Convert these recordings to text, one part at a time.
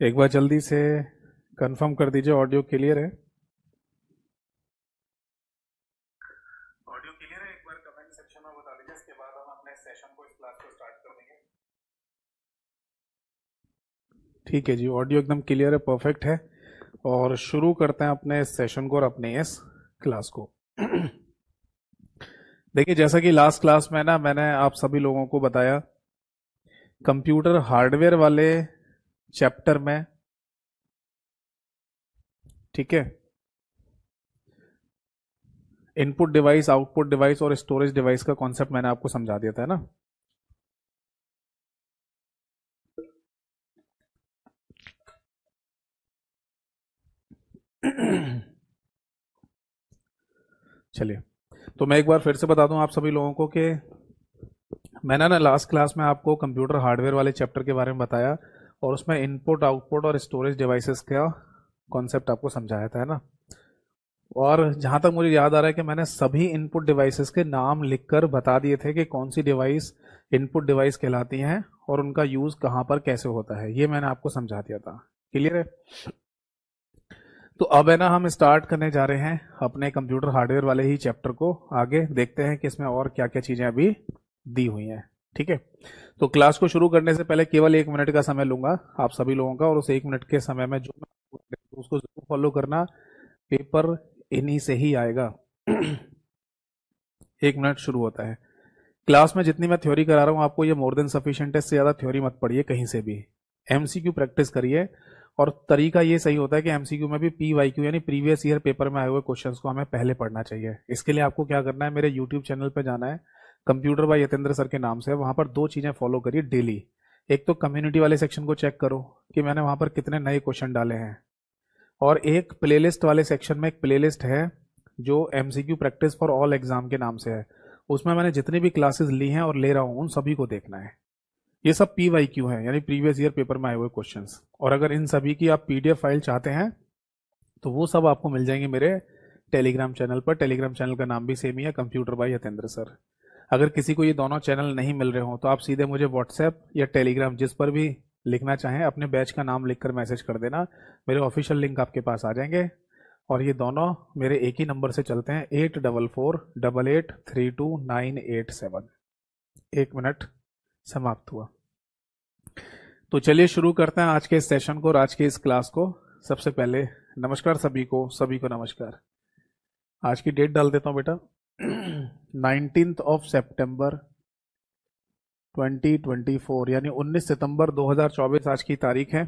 एक बार जल्दी से कंफर्म कर दीजिए ऑडियो क्लियर है। ऑडियो क्लियर है, एक बार कमेंट सेक्शन में बता दीजिए, इसके बाद हम अपने सेशन को, इस क्लास को स्टार्ट कर देंगे। ठीक है जी, ऑडियो एकदम क्लियर है, परफेक्ट है। और शुरू करते हैं अपने इस सेशन को और अपने इस क्लास को। देखिए, जैसा कि लास्ट क्लास में ना मैंने आप सभी लोगों को बताया, कंप्यूटर हार्डवेयर वाले चैप्टर में, ठीक है, इनपुट डिवाइस, आउटपुट डिवाइस और स्टोरेज डिवाइस का कॉन्सेप्ट मैंने आपको समझा दिया था ना। चलिए, तो मैं एक बार फिर से बता दूं आप सभी लोगों को कि मैंने ना लास्ट क्लास में आपको कंप्यूटर हार्डवेयर वाले चैप्टर के बारे में बताया और उसमें इनपुट, आउटपुट और स्टोरेज डिवाइसेस का कॉन्सेप्ट आपको समझाया था, है ना। और जहां तक मुझे याद आ रहा है कि मैंने सभी इनपुट डिवाइसेस के नाम लिखकर बता दिए थे कि कौन सी डिवाइस इनपुट डिवाइस कहलाती हैं और उनका यूज कहां पर कैसे होता है, ये मैंने आपको समझा दिया था। क्लियर है? तो अब है ना, हम स्टार्ट करने जा रहे हैं अपने कंप्यूटर हार्डवेयर वाले ही चैप्टर को। आगे देखते हैं कि इसमें और क्या क्या चीजें अभी दी हुई हैं। ठीक है, तो क्लास को शुरू करने से पहले केवल 1 मिनट का समय लूंगा आप सभी लोगों का, और उस 1 मिनट के समय में जो मैं उसको जरूर फॉलो करना। पेपर इन्हीं से ही आएगा। 1 मिनट शुरू होता है। क्लास में जितनी मैं थ्योरी करा रहा हूँ आपको, ये मोर देन सफिशिएंट है। इससे ज्यादा थ्योरी मत पढ़िए कहीं से भी, एमसीक्यू प्रैक्टिस करिए। और तरीका ये सही होता है कि एमसीक्यू में भी पीवाईक्यू यानी प्रीवियस ईयर पेपर में आए हुए क्वेश्चंस को हमें पहले पढ़ना चाहिए। इसके लिए आपको क्या करना है, मेरे यूट्यूब चैनल पे जाना है, कंप्यूटर बाय यतेंद्र सर के नाम से। वहां पर 2 चीजें फॉलो करिए डेली। एक तो कम्युनिटी वाले सेक्शन को चेक करो कि मैंने वहां पर कितने नए क्वेश्चन डाले हैं, और एक प्लेलिस्ट वाले सेक्शन में एक प्लेलिस्ट है जो MCQ practice for all exam के नाम से है। उसमें मैंने जितनी भी क्लासेस ली हैं और ले रहा हूं उन सभी को देखना है। ये सब पीवाईक्यू है यानी प्रीवियस ईयर पेपर में आए हुए क्वेश्चंस। और अगर इन सभी की आप पीडीएफ फाइल चाहते हैं तो वो सब आपको मिल जाएंगे मेरे टेलीग्राम चैनल पर। टेलीग्राम चैनल का नाम भी सेम ही है, कंप्यूटर बाय यतेंद्र सर। अगर किसी को ये दोनों चैनल नहीं मिल रहे हो तो आप सीधे मुझे व्हाट्सएप या टेलीग्राम, जिस पर भी लिखना चाहें, अपने बैच का नाम लिखकर मैसेज कर देना। मेरे ऑफिशियल लिंक आपके पास आ जाएंगे। और ये दोनों मेरे एक ही नंबर से चलते हैं, 8448832987। 1 मिनट समाप्त हुआ। तो चलिए शुरू करते हैं आज के इस सेशन को और आज के इस क्लास को। सबसे पहले नमस्कार सभी को, सभी को नमस्कार। आज की डेट डाल देता हूं बेटा, 19 सितंबर 2024 यानी 19 सितंबर 2024 आज की तारीख है।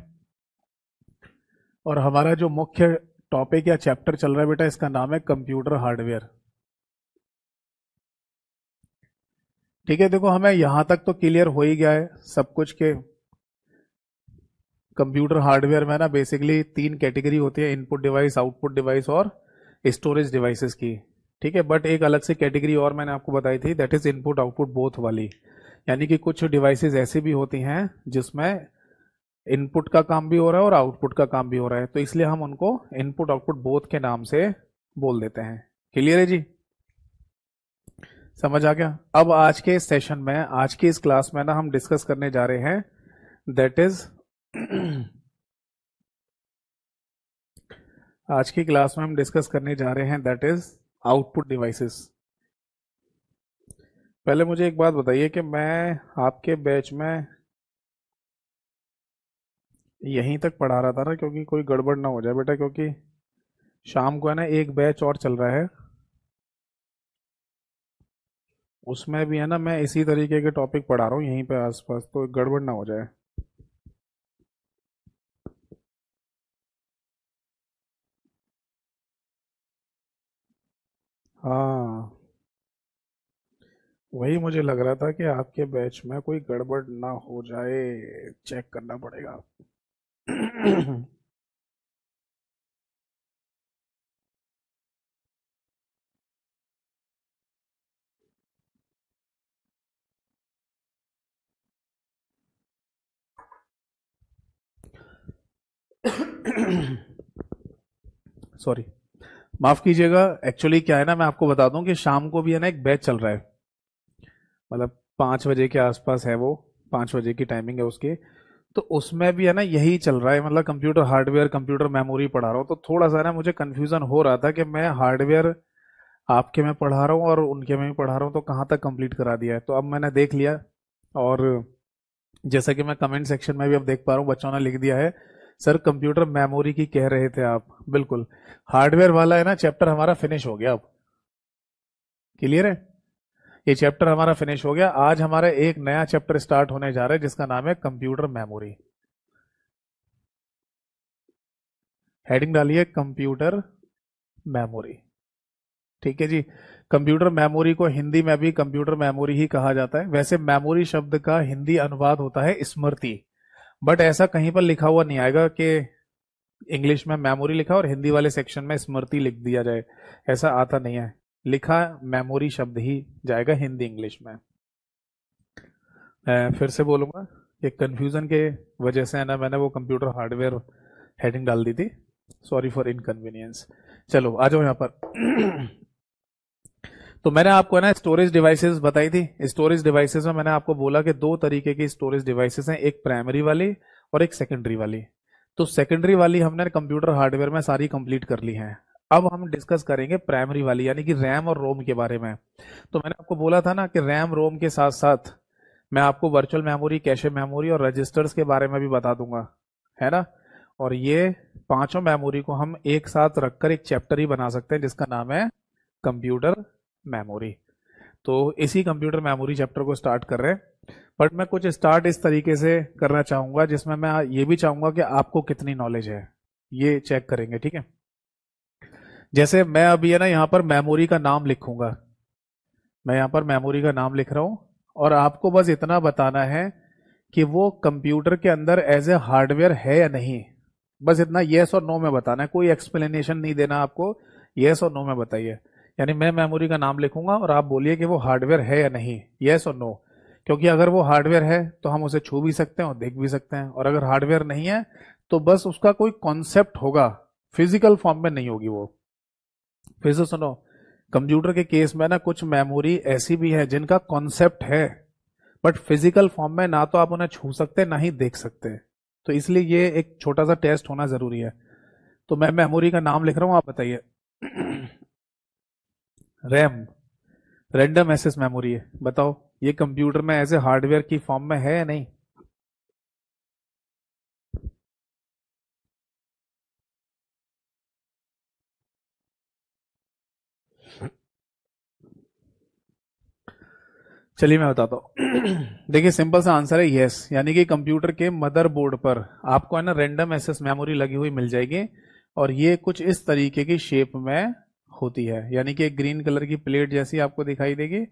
और हमारा जो मुख्य टॉपिक या चैप्टर चल रहा है बेटा, इसका नाम है कंप्यूटर हार्डवेयर। ठीक है, देखो हमें यहां तक तो क्लियर हो ही गया है सब कुछ के कंप्यूटर हार्डवेयर में ना बेसिकली 3 कैटेगरी होती है, इनपुट डिवाइस, आउटपुट डिवाइस और स्टोरेज डिवाइसेस की। ठीक है, बट एक अलग से कैटेगरी और मैंने आपको बताई थी, that is input output both वाली। यानी कि कुछ डिवाइसेस ऐसी भी होती हैं जिसमें इनपुट का काम भी हो रहा है और आउटपुट का काम भी हो रहा है, तो इसलिए हम उनको इनपुट आउटपुट बोथ के नाम से बोल देते हैं। क्लियर है जी? समझ आ गया? अब आज के सेशन में, आज की इस क्लास में ना हम डिस्कस करने जा रहे हैं, दैट इज आज की क्लास में हम डिस्कस करने जा रहे हैं दैट इज आउटपुट डिवाइसेस। पहले मुझे एक बात बताइए कि मैं आपके बैच में यहीं तक पढ़ा रहा था ना, क्योंकि कोई गड़बड़ ना हो जाए बेटा, क्योंकि शाम को है ना एक बैच और चल रहा है, उसमें भी है ना मैं इसी तरीके के टॉपिक पढ़ा रहा हूँ यहीं पे आसपास, तो गड़बड़ ना हो जाए। हाँ, वही मुझे लग रहा था कि आपके बैच में कोई गड़बड़ ना हो जाए, चेक करना पड़ेगा। सॉरी, माफ कीजिएगा। एक्चुअली क्या है ना, मैं आपको बता दूं कि शाम को भी है ना एक बैच चल रहा है, मतलब 5 बजे के आसपास है वो, 5 बजे की टाइमिंग है उसकी। तो उसमें भी है ना यही चल रहा है, मतलब कंप्यूटर हार्डवेयर कंप्यूटर मेमोरी पढ़ा रहा हूँ, तो थोड़ा सा ना मुझे कंफ्यूजन हो रहा था कि मैं हार्डवेयर आपके में पढ़ा रहा हूँ और उनके में भी पढ़ा रहा हूँ, तो कहाँ तक कंप्लीट करा दिया है। तो अब मैंने देख लिया, और जैसा कि मैं कमेंट सेक्शन में भी अब देख पा रहा हूँ बच्चों ने लिख दिया है, सर कंप्यूटर मेमोरी की कह रहे थे आप। बिल्कुल, हार्डवेयर वाला है ना चैप्टर हमारा फिनिश हो गया, अब क्लियर है, ये चैप्टर हमारा फिनिश हो गया। आज हमारा एक नया चैप्टर स्टार्ट होने जा रहा है जिसका नाम है कंप्यूटर मेमोरी। हेडिंग डालिए कंप्यूटर मेमोरी, ठीक है जी। कंप्यूटर मेमोरी को हिंदी में भी कंप्यूटर मेमोरी ही कहा जाता है। वैसे मेमोरी शब्द का हिंदी अनुवाद होता है स्मृति, बट ऐसा कहीं पर लिखा हुआ नहीं आएगा कि इंग्लिश में मेमोरी लिखा और हिंदी वाले सेक्शन में स्मृति लिख दिया जाए, ऐसा आता नहीं है। लिखा मेमोरी शब्द ही जाएगा हिंदी इंग्लिश में। मैं फिर से बोलूंगा कि कंफ्यूजन के वजह से है ना मैंने वो कंप्यूटर हार्डवेयर हेडिंग डाल दी थी, सॉरी फॉर इनकन्वीनियंस। चलो आ जाओ यहाँ पर। तो मैंने आपको है ना स्टोरेज डिवाइसेस बताई थी। स्टोरेज डिवाइसेस में मैंने आपको बोला कि दो तरीके की स्टोरेज डिवाइसेस हैं, एक प्राइमरी वाली और एक सेकेंडरी वाली। तो सेकेंडरी वाली हमने कंप्यूटर हार्डवेयर में सारी कंप्लीट कर ली हैं। अब हम डिस्कस करेंगे प्राइमरी वाली, यानी कि रैम और रोम के बारे में। तो मैंने आपको बोला था ना कि रैम रोम के साथ साथ मैं आपको वर्चुअल मेमोरी, कैशे मेमोरी और रजिस्टर्स के बारे में भी बता दूंगा, है ना। और ये पांचों मेमोरी को हम एक साथ रखकर एक चैप्टर ही बना सकते हैं जिसका नाम है कंप्यूटर मेमोरी। तो इसी कंप्यूटर मेमोरी चैप्टर को स्टार्ट कर रहे हैं, बट मैं कुछ स्टार्ट इस तरीके से करना चाहूंगा जिसमें मैं ये भी चाहूंगा कि आपको कितनी नॉलेज है ये चेक करेंगे, ठीक है। जैसे मैं अभी है ना यहाँ पर मेमोरी का नाम लिखूंगा, मैं यहाँ पर मेमोरी का नाम लिख रहा हूं, और आपको बस इतना बताना है कि वो कंप्यूटर के अंदर एज ए हार्डवेयर है या नहीं। बस इतना येस और नो में बताना है, कोई एक्सप्लेनेशन नहीं देना आपको, येस और नो में बताइए। यानी मैं मेमोरी का नाम लिखूंगा और आप बोलिए कि वो हार्डवेयर है या नहीं, येस और नो। क्योंकि अगर वो हार्डवेयर है तो हम उसे छू भी सकते हैं और देख भी सकते हैं, और अगर हार्डवेयर नहीं है तो बस उसका कोई कॉन्सेप्ट होगा, फिजिकल फॉर्म में नहीं होगी वो। फिर से सुनो, कंप्यूटर के केस में ना कुछ मेमोरी ऐसी भी है जिनका कॉन्सेप्ट है, बट फिजिकल फॉर्म में ना तो आप उन्हें छू सकते ना ही देख सकते। तो इसलिए ये एक छोटा सा टेस्ट होना जरूरी है। तो मैं मेमोरी का नाम लिख रहा हूं, आप बताइए। रैम, रैंडम एक्सेस मेमोरी है, बताओ ये कंप्यूटर में ऐसे हार्डवेयर की फॉर्म में है या नहीं। चलिए मैं बताता हूँ। देखिए सिंपल सा आंसर है यस, यानी कि कंप्यूटर के मदरबोर्ड पर आपको है ना रैंडम एक्सेस मेमोरी लगी हुई मिल जाएगी, और ये कुछ इस तरीके की शेप में होती है, यानी कि एक ग्रीन कलर की प्लेट जैसी आपको दिखाई देगी,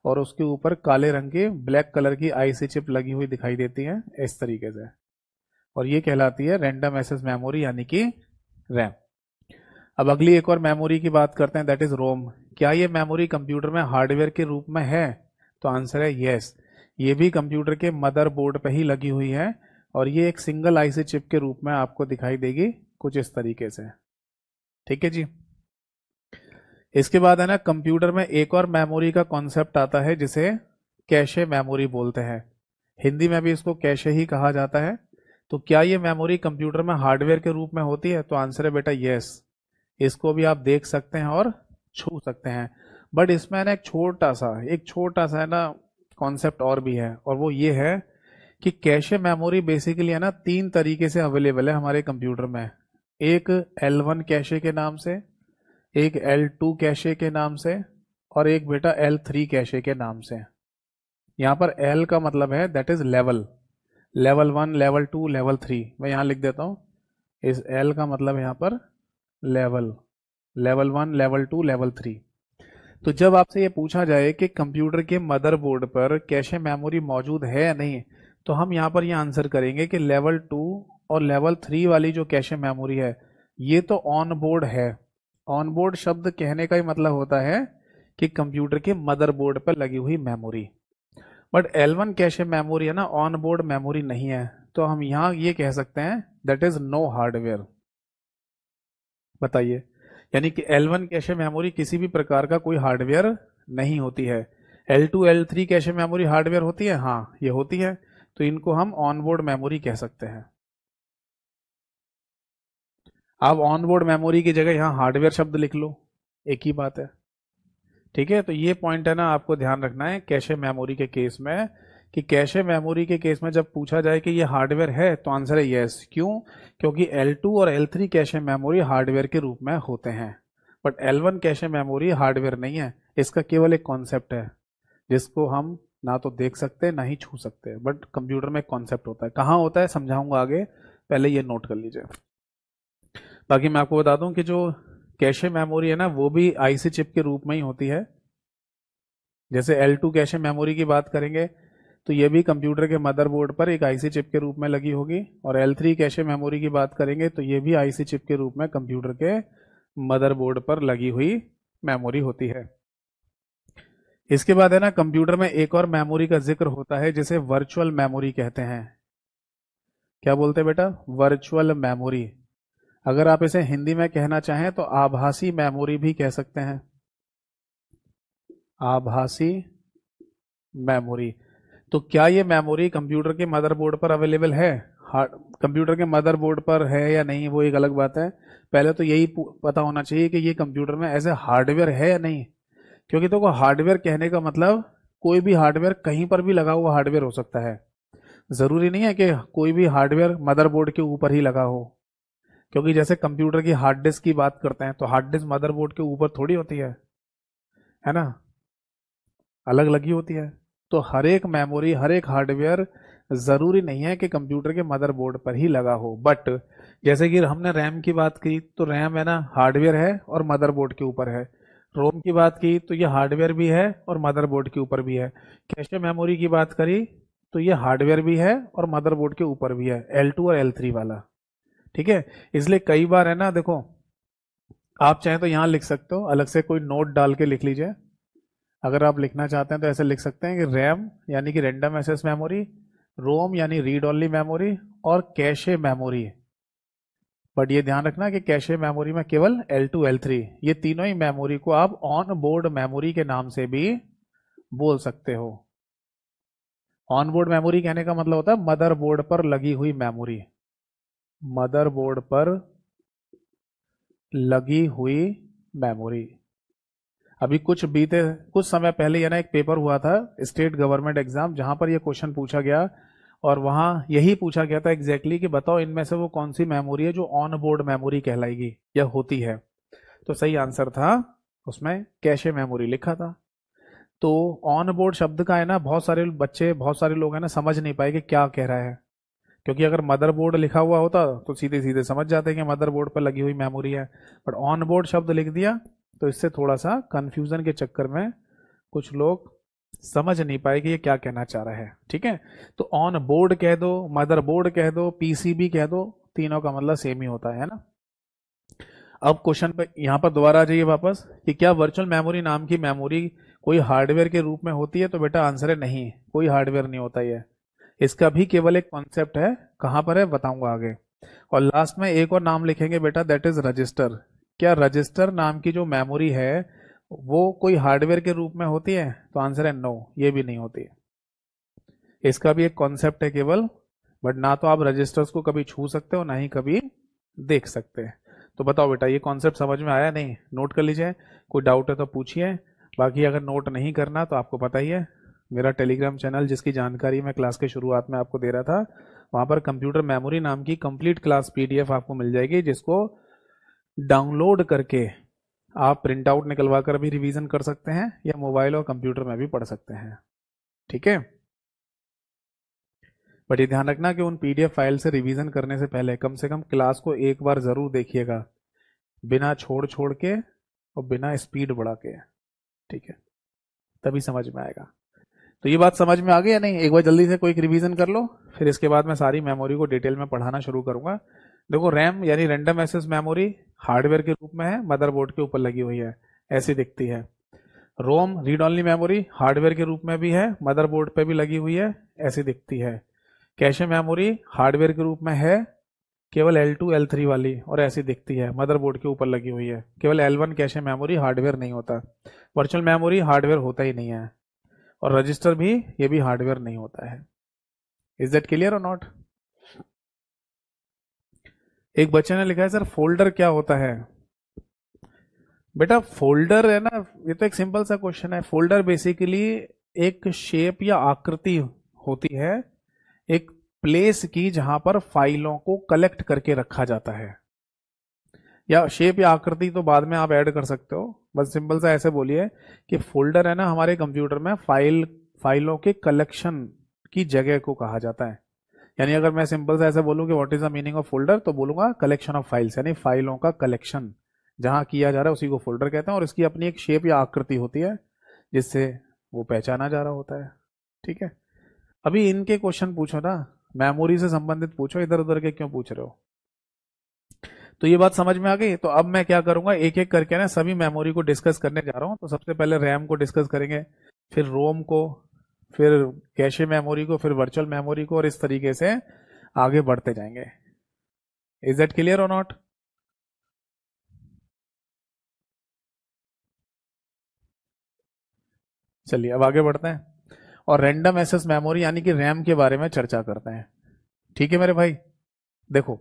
और उसके ऊपर काले रंग की ब्लैक कलर की आईसी चिप लगी हुई दिखाई देती है इस तरीके से, और ये कहलाती है रैंडम एक्सेस मेमोरी यानी कि रैम। अब अगली एक और मेमोरी की बात करते हैं, दैट इज रोम। क्या ये मेमोरी कंप्यूटर में हार्डवेयर के रूप में है? तो आंसर है यस, ये भी कंप्यूटर के मदरबोर्ड पे ही लगी हुई है, और ये एक सिंगल आईसी चिप के रूप में आपको दिखाई देगी कुछ इस तरीके से, ठीक है जी। इसके बाद है ना कंप्यूटर में एक और मेमोरी का कॉन्सेप्ट आता है जिसे कैशे मेमोरी बोलते हैं, हिंदी में भी इसको कैशे ही कहा जाता है। तो क्या ये मेमोरी कंप्यूटर में हार्डवेयर के रूप में होती है? तो आंसर है बेटा यस, इसको भी आप देख सकते हैं और छू सकते हैं, बट इसमें ना एक छोटा सा है ना कॉन्सेप्ट और भी है, और वो ये है कि कैशे मेमोरी बेसिकली है ना तीन तरीके से अवेलेबल है हमारे कंप्यूटर में। एक L1 कैशे के नाम से, एक L2 कैशे के नाम से, और एक बेटा L3 कैशे के नाम से। यहाँ पर L का मतलब है that is level, level 1, level 2, level 3। मैं यहाँ लिख देता हूँ, इस L का मतलब यहाँ पर लेवल, लेवल 1, लेवल 2, लेवल 3। तो जब आपसे ये पूछा जाए कि कंप्यूटर के मदरबोर्ड पर कैशे मेमोरी मौजूद है या नहीं, तो हम यहाँ पर ये आंसर करेंगे कि लेवल 2 और लेवल 3 वाली जो कैशे मेमोरी है ये तो ऑन बोर्ड है। ऑन बोर्ड शब्द कहने का ही मतलब होता है कि कंप्यूटर के मदरबोर्ड पर लगी हुई memory, but L1 cache memory है ना ऑन बोर्ड मेमोरी नहीं है, तो हम यहाँ ये कह सकते हैं दैट इज नो हार्डवेयर। बताइए, यानी कि L1 कैशे मेमोरी किसी भी प्रकार का कोई हार्डवेयर नहीं होती है। L2 L3 cache memory hardware होती है, हाँ ये होती है, तो इनको हम ऑनबोर्ड मेमोरी कह सकते हैं। आप ऑनबोर्ड मेमोरी की जगह यहाँ हार्डवेयर शब्द लिख लो, एक ही बात है। ठीक है, तो ये पॉइंट है ना, आपको ध्यान रखना है कैशे मेमोरी के केस में, कि कैशे मेमोरी के केस में जब पूछा जाए कि ये हार्डवेयर है तो आंसर है यस। क्यों? क्योंकि L2 और L3 कैशे मेमोरी हार्डवेयर के रूप में होते हैं, but L1 cache memory hardware नहीं है। इसका केवल एक कॉन्सेप्ट है जिसको हम ना तो देख सकते ना ही छू सकते, बट कंप्यूटर में एक कॉन्सेप्ट होता है। कहाँ होता है समझाऊंगा आगे, पहले ये नोट कर लीजिए। बाकी मैं आपको बता दूं कि जो कैशे मेमोरी है ना, वो भी आईसी चिप के रूप में ही होती है। जैसे L2 कैशे मेमोरी की बात करेंगे तो ये भी कंप्यूटर के मदरबोर्ड पर एक आईसी चिप के रूप में लगी होगी, और L3 कैशे मेमोरी की बात करेंगे तो ये भी आईसी चिप के रूप में कंप्यूटर के मदरबोर्ड पर लगी हुई मेमोरी होती है। इसके बाद है ना, कंप्यूटर में एक और मेमोरी का जिक्र होता है जिसे वर्चुअल मेमोरी कहते हैं। क्या बोलते हैं बेटा? Virtual memory. अगर आप इसे हिंदी में कहना चाहें तो आभासी मेमोरी भी कह सकते हैं। आभासी मेमोरी। तो क्या ये मेमोरी कंप्यूटर के मदरबोर्ड पर अवेलेबल है? कंप्यूटर के मदरबोर्ड पर है या नहीं वो एक अलग बात है। पहले तो यही पता होना चाहिए कि ये कंप्यूटर में ऐसे हार्डवेयर है या नहीं। क्योंकि तो हार्डवेयर कहने का मतलब कोई भी हार्डवेयर कहीं पर भी लगा हुआ हार्डवेयर हो सकता है। जरूरी नहीं है कि कोई भी हार्डवेयर मदरबोर्ड के ऊपर ही लगा हो। क्योंकि जैसे कंप्यूटर की हार्ड डिस्क की बात करते हैं तो हार्ड डिस्क मदरबोर्ड के ऊपर थोड़ी होती है ना, अलग लगी होती है। तो हर एक मेमोरी, हर एक हार्डवेयर जरूरी नहीं है कि कंप्यूटर के मदरबोर्ड पर ही लगा हो। बट जैसे कि हमने रैम की बात की तो रैम है ना हार्डवेयर है और मदरबोर्ड के ऊपर है। रोम की बात की तो ये हार्डवेयर भी है और मदरबोर्ड के ऊपर भी है। कैशे मेमोरी की बात करी तो ये हार्डवेयर भी है और मदरबोर्ड के ऊपर भी है, L2 और L3 वाला। ठीक है, इसलिए कई बार है ना, देखो आप चाहें तो यहां लिख सकते हो, अलग से कोई नोट डाल के लिख लीजिए। अगर आप लिखना चाहते हैं तो ऐसे लिख सकते हैं कि रैम यानी कि रैंडम एक्सेस मेमोरी, रोम यानी रीड ओनली मेमोरी, और कैशे मेमोरी। बट ये ध्यान रखना कि कैशे मेमोरी में केवल L2 L3 ये तीनों ही मेमोरी को आप ऑन बोर्ड मेमोरी के नाम से भी बोल सकते हो। ऑन बोर्ड मेमोरी कहने का मतलब होता है मदरबोर्ड पर लगी हुई मेमोरी। मदरबोर्ड पर लगी हुई मेमोरी। अभी कुछ समय पहले ये ना एक पेपर हुआ था स्टेट गवर्नमेंट एग्जाम, जहां पर ये क्वेश्चन पूछा गया और वहां यही पूछा गया था एग्जैक्टली कि बताओ इनमें से वो कौन सी मेमोरी है जो ऑन बोर्ड मेमोरी कहलाएगी या होती है। तो सही आंसर था उसमें कैशे मेमोरी लिखा था। तो ऑन बोर्ड शब्द का है ना, बहुत सारे बच्चे, बहुत सारे लोग है ना समझ नहीं पाए कि क्या कह रहा है। क्योंकि अगर मदरबोर्ड लिखा हुआ होता तो सीधे सीधे समझ जाते कि मदरबोर्ड पर लगी हुई मेमोरी है, बट ऑन बोर्ड शब्द लिख दिया तो इससे थोड़ा सा कंफ्यूजन के चक्कर में कुछ लोग समझ नहीं पाए कि ये क्या कहना चाह रहा है। ठीक है, तो ऑन बोर्ड कह दो, मदरबोर्ड कह दो, पीसीबी कह दो, तीनों का मतलब सेम ही होता है ना। अब क्वेश्चन पे यहां पर दोबारा आ जाइए वापस कि क्या वर्चुअल मेमोरी नाम की मेमोरी कोई हार्डवेयर के रूप में होती है? तो बेटा आंसर है नहीं, कोई हार्डवेयर नहीं होता ये। इसका भी केवल एक कॉन्सेप्ट है। कहां पर है बताऊंगा आगे। और लास्ट में एक और नाम लिखेंगे बेटा, दैट इज रजिस्टर। क्या रजिस्टर नाम की जो मेमोरी है वो कोई हार्डवेयर के रूप में होती है? तो आंसर है नो, ये भी नहीं होती है। इसका भी एक कॉन्सेप्ट है केवल, बट ना तो आप रजिस्टर्स को कभी छू सकते हो ना ही कभी देख सकते हैं। तो बताओ बेटा ये कॉन्सेप्ट समझ में आया? नहीं? नोट कर लीजिए, कोई डाउट है तो पूछिए। बाकी अगर नोट नहीं करना तो आपको पता ही है, मेरा टेलीग्राम चैनल जिसकी जानकारी मैं क्लास के शुरुआत में आपको दे रहा था, वहां पर कंप्यूटर मेमोरी नाम की कंप्लीट क्लास पीडीएफ आपको मिल जाएगी, जिसको डाउनलोड करके आप प्रिंट आउट निकलवा कर भी रिवीजन कर सकते हैं या मोबाइल और कंप्यूटर में भी पढ़ सकते हैं। ठीक है, बट ये ध्यान रखना कि उन पीडीएफ फाइल से रिवीजन करने से पहले कम से कम क्लास को एक बार जरूर देखिएगा, बिना छोड़ छोड़ के और बिना स्पीड बढ़ा के। ठीक है, तभी समझ में आएगा। तो ये बात समझ में आ गई या नहीं? एक बार जल्दी से कोई रिवीजन कर लो, फिर इसके बाद मैं सारी मेमोरी को डिटेल में पढ़ाना शुरू करूंगा। देखो रैम यानी रैंडम एक्सेस मेमोरी हार्डवेयर के रूप में है, मदरबोर्ड के ऊपर लगी हुई है, ऐसी दिखती है। रोम रीड ओनली मेमोरी हार्डवेयर के रूप में भी है, मदरबोर्ड पे भी लगी हुई है, ऐसी दिखती है। कैशे मेमोरी हार्डवेयर के रूप में है, केवल L2 L3 वाली, और ऐसी दिखती है, मदरबोर्ड के ऊपर लगी हुई है। केवल L1 कैशे मेमोरी हार्डवेयर नहीं होता। वर्चुअल मेमोरी हार्डवेयर होता ही नहीं है, और रजिस्टर भी, ये भी हार्डवेयर नहीं होता है। इज दैट क्लियर और नॉट? एक बच्चे ने लिखा है सर फोल्डर क्या होता है? बेटा फोल्डर है ना, ये तो एक सिंपल सा क्वेश्चन है। फोल्डर बेसिकली एक शेप या आकृति होती है एक प्लेस की जहां पर फाइलों को कलेक्ट करके रखा जाता है। या शेप या आकृति तो बाद में आप ऐड कर सकते हो, बस सिंपल सा ऐसे बोलिए कि फोल्डर है ना हमारे कंप्यूटर में फाइलों के कलेक्शन की जगह को कहा जाता है। यानी अगर मैं सिंपल सा ऐसे बोलूं कि what is the meaning of folder, तो बोलूंगा कलेक्शन ऑफ फाइल्स, यानी फाइलों का कलेक्शन जहां किया जा रहा है उसी को फोल्डर कहते हैं। और इसकी अपनी एक शेप या आकृति होती है जिससे वो पहचाना जा रहा होता है। ठीक है, अभी इनके क्वेश्चन पूछो ना, मेमोरी से संबंधित पूछो, इधर उधर के क्यों पूछ रहे हो? तो ये बात समझ में आ गई। तो अब मैं क्या करूंगा, एक एक करके ना सभी मेमोरी को डिस्कस करने जा रहा हूं। तो सबसे पहले रैम को डिस्कस करेंगे, फिर रोम को, फिर कैशे मेमोरी को, फिर वर्चुअल मेमोरी को, और इस तरीके से आगे बढ़ते जाएंगे। इज दैट क्लियर और नॉट? चलिए अब आगे बढ़ते हैं और रैंडम एक्सेस मेमोरी यानी कि रैम के बारे में चर्चा करते हैं। ठीक है मेरे भाई, देखो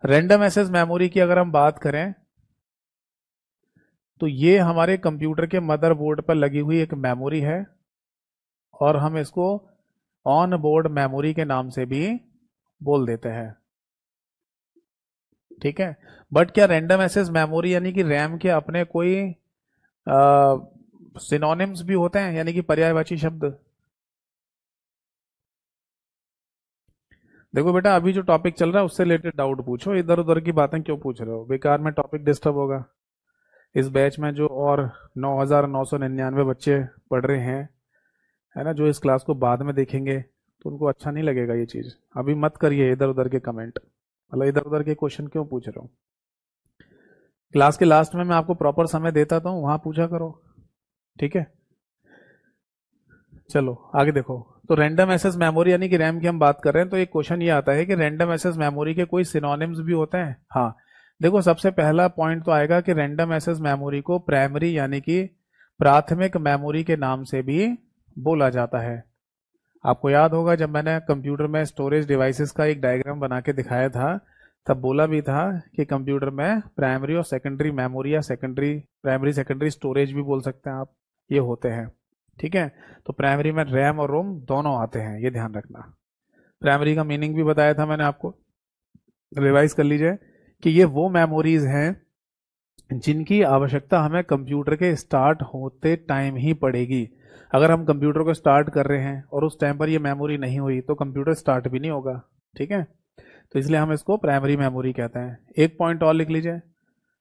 रैंडम एक्सेस मेमोरी की अगर हम बात करें तो ये हमारे कंप्यूटर के मदरबोर्ड पर लगी हुई एक मेमोरी है और हम इसको ऑन बोर्ड मेमोरी के नाम से भी बोल देते हैं। ठीक है, बट क्या रैंडम एक्सेस मेमोरी यानी कि रैम के अपने कोई सिनोनिम्स भी होते हैं, यानी कि पर्यायवाची शब्द? देखो बेटा अभी जो टॉपिक चल रहा है उससे रिलेटेड डाउट पूछो, इधर उधर की बातें क्यों पूछ रहे हो, बेकार में टॉपिक डिस्टर्ब होगा। इस बैच में जो और 9,999 बच्चे पढ़ रहे हैं, है ना, जो इस क्लास को बाद में देखेंगे तो उनको अच्छा नहीं लगेगा ये चीज। अभी मत करिए इधर उधर के कमेंट, मतलब इधर उधर के क्वेश्चन क्यों पूछ रहे हो। क्लास के लास्ट में मैं आपको प्रॉपर समय देता तो वहां पूछा करो। ठीक है, चलो आगे देखो। तो रैंडम एक्सेस मेमोरी यानी कि रैम की हम बात कर रहे हैं, तो एक क्वेश्चन ये आता है कि रैंडम एक्सेस मेमोरी के कोई सिनोनिम्स भी होते हैं? हाँ, देखो सबसे पहला पॉइंट तो आएगा कि रैंडम एक्सेस मेमोरी को प्राइमरी यानी कि प्राथमिक मेमोरी के नाम से भी बोला जाता है। आपको याद होगा जब मैंने कंप्यूटर में स्टोरेज डिवाइसेस का एक डायग्राम बना के दिखाया था, तब बोला भी था कि कंप्यूटर में प्राइमरी और सेकेंडरी मेमोरी या सेकेंडरी प्राइमरी सेकेंडरी स्टोरेज भी बोल सकते हैं आप, ये होते हैं। ठीक है, तो प्राइमरी में रैम और रोम दोनों आते हैं, ये ध्यान रखना। प्राइमरी का मीनिंग भी बताया था मैंने आपको, रिवाइज कर लीजिए कि ये वो मेमोरीज हैं जिनकी आवश्यकता हमें कंप्यूटर के स्टार्ट होते टाइम ही पड़ेगी। अगर हम कंप्यूटर को स्टार्ट कर रहे हैं और उस टाइम पर ये मेमोरी नहीं हुई तो कंप्यूटर स्टार्ट भी नहीं होगा। ठीक है, तो इसलिए हम इसको प्राइमरी मेमोरी कहते हैं। एक पॉइंट और लिख लीजिए,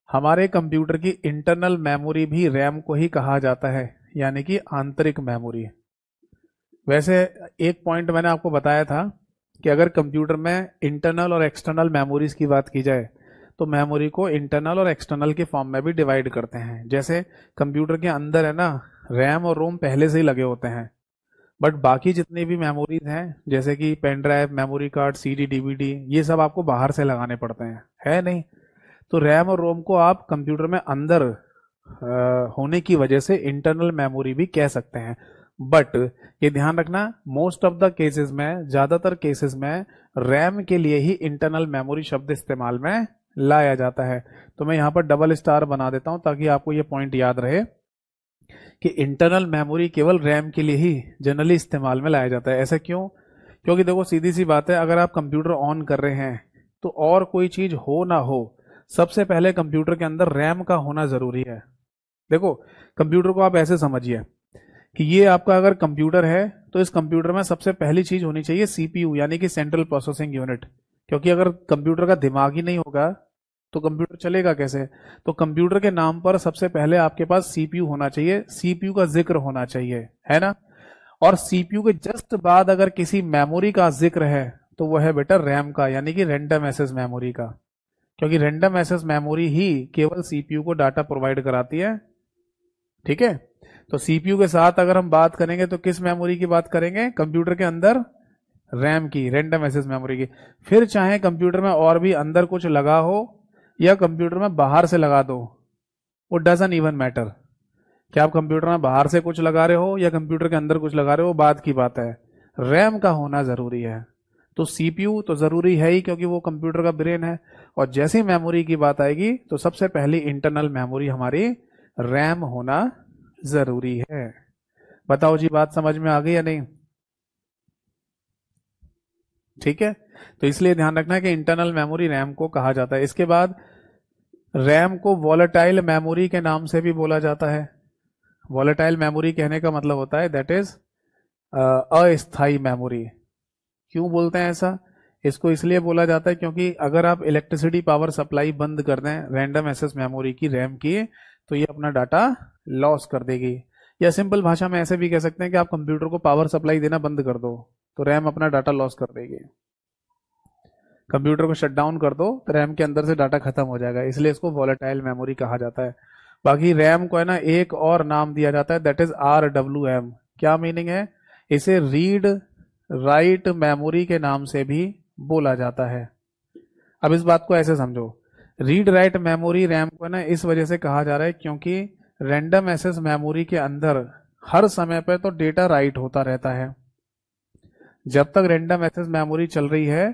हमारे कंप्यूटर की इंटरनल मेमोरी भी रैम को ही कहा जाता है, यानी कि आंतरिक मेमोरी। वैसे एक पॉइंट मैंने आपको बताया था कि अगर कंप्यूटर में इंटरनल और एक्सटर्नल मेमोरीज की बात की जाए तो मेमोरी को इंटरनल और एक्सटर्नल के फॉर्म में भी डिवाइड करते हैं। जैसे कंप्यूटर के अंदर है ना, रैम और रोम पहले से ही लगे होते हैं, बट बाकी जितनी भी मेमोरीज हैं जैसे कि pen drive, memory card, CD, DVD, ये सब आपको बाहर से लगाने पड़ते हैं, है नहीं? तो रैम और रोम को आप कंप्यूटर में अंदर होने की वजह से इंटरनल मेमोरी भी कह सकते हैं। बट ये ध्यान रखना, मोस्ट ऑफ द केसेस में, ज्यादातर केसेस में रैम के लिए ही इंटरनल मेमोरी शब्द इस्तेमाल में लाया जाता है। तो मैं यहां पर डबल स्टार बना देता हूं ताकि आपको ये पॉइंट याद रहे कि इंटरनल मेमोरी केवल रैम के लिए ही जनरली इस्तेमाल में लाया जाता है। ऐसा क्यों? क्योंकि देखो सीधी सी बात है, अगर आप कंप्यूटर ऑन कर रहे हैं तो और कोई चीज हो ना हो, सबसे पहले कंप्यूटर के अंदर रैम का होना जरूरी है। देखो कंप्यूटर को आप ऐसे समझिए कि ये आपका अगर कंप्यूटर है तो इस कंप्यूटर में सबसे पहली चीज होनी चाहिए सीपीयू यानी कि सेंट्रल प्रोसेसिंग यूनिट, क्योंकि अगर कंप्यूटर का दिमाग ही नहीं होगा तो कंप्यूटर चलेगा कैसे? तो कंप्यूटर के नाम पर सबसे पहले आपके पास सीपीयू होना चाहिए, सीपीयू का जिक्र होना चाहिए, है ना? और सीपीयू के जस्ट बाद अगर किसी मेमोरी का जिक्र है तो वह है बेटा रैम का, यानी कि रैंडम एक्सेस मेमोरी का, क्योंकि रैंडम एक्सेस मेमोरी ही केवल सीपीयू को डाटा प्रोवाइड कराती है। ठीक है, तो सीपीयू के साथ अगर हम बात करेंगे तो किस मेमोरी की बात करेंगे? कंप्यूटर के अंदर रैम की, रैंडम एक्सेस मेमोरी की। फिर चाहे कंप्यूटर में और भी अंदर कुछ लगा हो या कंप्यूटर में बाहर से लगा दो, वो डजंट इवन मैटर। क्या आप कंप्यूटर में बाहर से कुछ लगा रहे हो या कंप्यूटर के अंदर कुछ लगा रहे हो, बात की बात है, रैम का होना जरूरी है। तो सीपीयू तो जरूरी है ही क्योंकि वो कंप्यूटर का ब्रेन है। और जैसे ही मेमोरी की बात आएगी तो सबसे पहली इंटरनल मेमोरी हमारी रैम होना जरूरी है। बताओ जी, बात समझ में आ गई या नहीं? ठीक है, तो इसलिए ध्यान रखना है कि इंटरनल मेमोरी रैम को कहा जाता है। इसके बाद रैम को वॉलेटाइल मेमोरी के नाम से भी बोला जाता है। वॉलेटाइल मेमोरी कहने का मतलब होता है दैट इज अस्थाई मेमोरी। क्यों बोलते हैं ऐसा? इसको इसलिए बोला जाता है क्योंकि अगर आप इलेक्ट्रिसिटी पावर सप्लाई बंद कर दें रैंडम एक्सेस मेमोरी की, रैम की, तो ये अपना डाटा लॉस कर देगी। या सिंपल भाषा में ऐसे भी कह सकते हैं कि आप कंप्यूटर को पावर सप्लाई देना बंद कर दो तो रैम अपना डाटा लॉस कर देगी। कंप्यूटर को शट डाउन कर दो तो रैम के अंदर से डाटा खत्म हो जाएगा, इसलिए इसको वॉलेटाइल मेमोरी कहा जाता है। बाकी रैम को है ना एक और नाम दिया जाता है दैट इज RWM। क्या मीनिंग है? इसे रीड राइट मेमोरी के नाम से भी बोला जाता है। अब इस बात को ऐसे समझो, रीड राइट मेमोरी रैम को ना इस वजह से कहा जा रहा है क्योंकि रैंडम एक्सेस मेमोरी के अंदर हर समय पर तो डेटा राइट होता रहता है। जब तक रैंडम एक्सेस मेमोरी चल रही है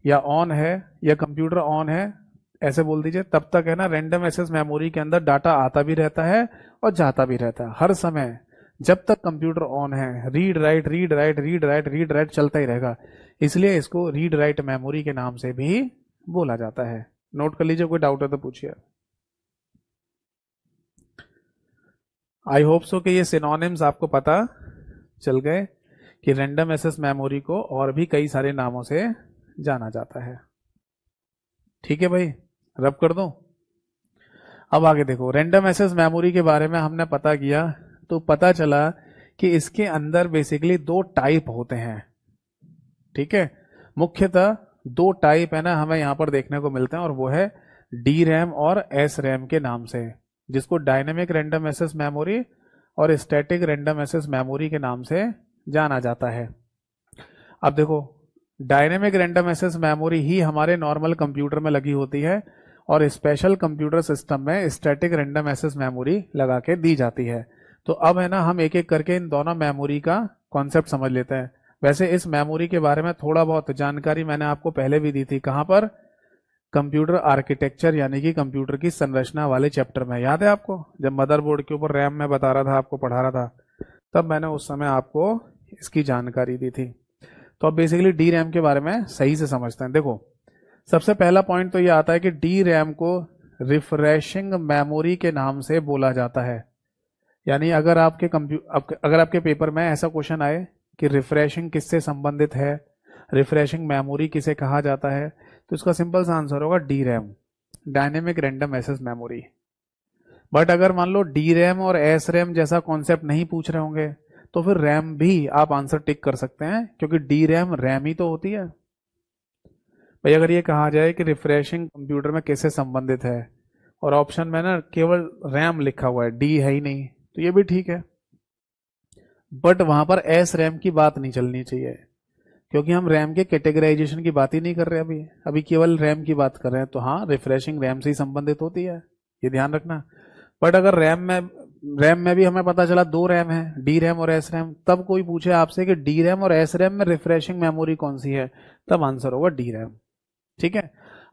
या ऑन है या कंप्यूटर ऑन है, ऐसे बोल दीजिए, तब तक है ना रैंडम एक्सेस मेमोरी के अंदर डाटा आता भी रहता है और जाता भी रहता है हर समय। जब तक कंप्यूटर ऑन है read write read write read write read write चलता ही रहेगा, इसलिए इसको रीड राइट मेमोरी के नाम से भी बोला जाता है। नोट कर लीजिए, कोई डाउट है तो पूछिए। आई होप सो कि ये सिनोनिम्स आपको पता चल गए कि रैंडम एक्सेस मेमोरी को और भी कई सारे नामों से जाना जाता है। ठीक है भाई, रब कर दो। अब आगे देखो, रैंडम एक्सेस मेमोरी के बारे में हमने पता किया तो पता चला कि इसके अंदर बेसिकली दो टाइप होते हैं। ठीक है, मुख्यतः दो टाइप है ना हमें यहां पर देखने को मिलते हैं, और वो है डी रैम और एस रैम के नाम से, जिसको डायनेमिक रैंडम एक्सेस मेमोरी और स्टैटिक रैंडम एक्सेस मेमोरी के नाम से जाना जाता है। अब देखो, डायनेमिक रैंडम एक्सेस मेमोरी ही हमारे नॉर्मल कंप्यूटर में लगी होती है और स्पेशल कंप्यूटर सिस्टम में स्टैटिक रैंडम एक्सेस मेमोरी लगा के दी जाती है। तो अब है ना हम एक एक करके इन दोनों मेमोरी का कॉन्सेप्ट समझ लेते हैं। वैसे इस मेमोरी के बारे में थोड़ा बहुत जानकारी मैंने आपको पहले भी दी थी। कहां पर? कंप्यूटर आर्किटेक्चर यानी कि कंप्यूटर की संरचना वाले चैप्टर में। याद है आपको? जब मदरबोर्ड के ऊपर रैम में बता रहा था, आपको पढ़ा रहा था, तब मैंने उस समय आपको इसकी जानकारी दी थी। तो अब बेसिकली डी रैम के बारे में सही से समझते हैं। देखो, सबसे पहला पॉइंट तो ये आता है कि डी रैम को रिफ्रेशिंग मेमोरी के नाम से बोला जाता है। यानी अगर आपके पेपर में ऐसा क्वेश्चन आए कि रिफ्रेशिंग किससे संबंधित है, रिफ्रेशिंग मेमोरी किसे कहा जाता है, तो इसका सिंपल सा आंसर होगा D RAM, dynamic random access memory. But अगर मान लो डी रैम और एस रैम जैसा कॉन्सेप्ट नहीं पूछ रहे होंगे तो फिर रैम भी आप आंसर टिक कर सकते हैं, क्योंकि डी रैम रैम ही तो होती है भाई। अगर ये कहा जाए कि रिफ्रेशिंग कंप्यूटर में किससे संबंधित है और ऑप्शन में ना केवल रैम लिखा हुआ है, डी है ही नहीं, तो ये भी ठीक है। बट वहां पर एस रैम की बात नहीं चलनी चाहिए, क्योंकि हम रैम के कैटेगराइजेशन की बात ही नहीं कर रहे अभी केवल रैम की बात कर रहे हैं। तो हाँ, रिफ्रेशिंग रैम से ही संबंधित होती है, ये ध्यान रखना। बट अगर रैम में भी हमें पता चला दो रैम है, डी रैम और एस रैम, तब कोई पूछे आपसे कि डी रैम और एस रैम में रिफ्रेशिंग मेमोरी कौन सी है, तब आंसर होगा डी रैम। ठीक है,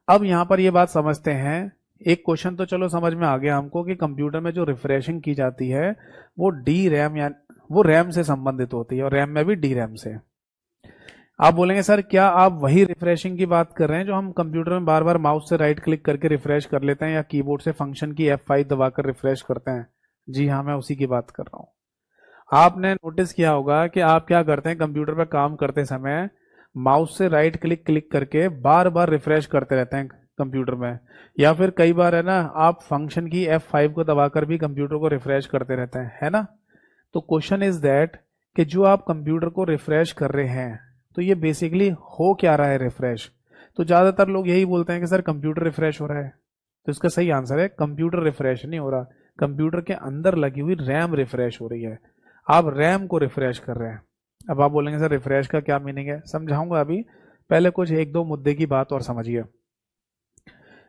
अब यहां पर ये बात समझते हैं। एक क्वेश्चन तो चलो समझ में आ गया हमको कि कंप्यूटर में जो रिफ्रेशिंग की जाती है वो डी रैम या वो रैम से संबंधित होती है, और रैम में भी डी रैम से। आप बोलेंगे सर क्या आप वही रिफ्रेशिंग की बात कर रहे हैं जो हम कंप्यूटर में बार बार माउस से राइट क्लिक करके रिफ्रेश कर लेते हैं या कीबोर्ड से फंक्शन की F5 दबाकर रिफ्रेश करते हैं? जी हाँ, मैं उसी की बात कर रहा हूं। आपने नोटिस किया होगा कि आप क्या करते हैं, कंप्यूटर पर काम करते समय माउस से राइट क्लिक करके बार बार रिफ्रेश करते रहते हैं कंप्यूटर में, या फिर कई बार है ना आप फंक्शन की F5 को दबाकर भी कंप्यूटर को रिफ्रेश करते रहते हैं, है ना? तो क्वेश्चन इज दैट कि जो आप कंप्यूटर को रिफ्रेश कर रहे हैं तो ये बेसिकली हो क्या रहा है रिफ्रेश? तो ज्यादातर लोग यही बोलते हैं कि सर कंप्यूटर रिफ्रेश हो रहा है। तो इसका सही आंसर है कंप्यूटर रिफ्रेश नहीं हो रहा, कंप्यूटर के अंदर लगी हुई रैम रिफ्रेश हो रही है। आप रैम को रिफ्रेश कर रहे हैं। अब आप बोलेंगे सर रिफ्रेश का क्या मीनिंग है, समझाऊंगा अभी, पहले कुछ एक दो मुद्दे की बात और समझिए।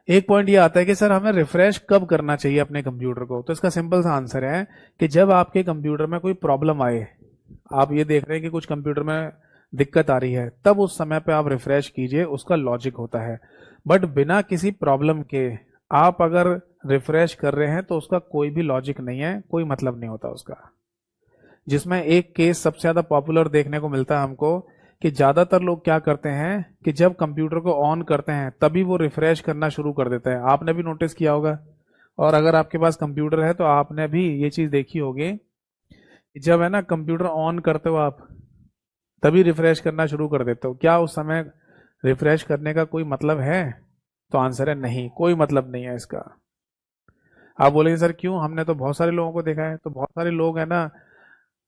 एक पॉइंट ये आता है कि सर हमें रिफ्रेश कब करना चाहिए अपने कंप्यूटर को। तो इसका सिंपल सा आंसर है कि जब आपके कंप्यूटर में कोई प्रॉब्लम आए, आप ये देख रहे हैं कि कुछ कंप्यूटर में दिक्कत आ रही है, तब उस समय पे आप रिफ्रेश कीजिए, उसका लॉजिक होता है। बट बिना किसी प्रॉब्लम के आप अगर रिफ्रेश कर रहे हैं तो उसका कोई भी लॉजिक नहीं है, कोई मतलब नहीं होता उसका। जिसमें एक केस सबसे ज्यादा पॉपुलर देखने को मिलता है हमको, कि ज्यादातर लोग क्या करते हैं कि जब कंप्यूटर को ऑन करते हैं तभी वो रिफ्रेश करना शुरू कर देते हैं। आपने भी नोटिस किया होगा, और अगर आपके पास कंप्यूटर है तो आपने भी ये चीज देखी होगी कि जब है ना कंप्यूटर ऑन करते हो आप, तभी रिफ्रेश करना शुरू कर देते हो। क्या उस समय रिफ्रेश करने का कोई मतलब है? तो आंसर है नहीं, कोई मतलब नहीं है इसका। आप बोलेंगे सर क्यों, हमने तो बहुत सारे लोगों को देखा है। तो बहुत सारे लोग है ना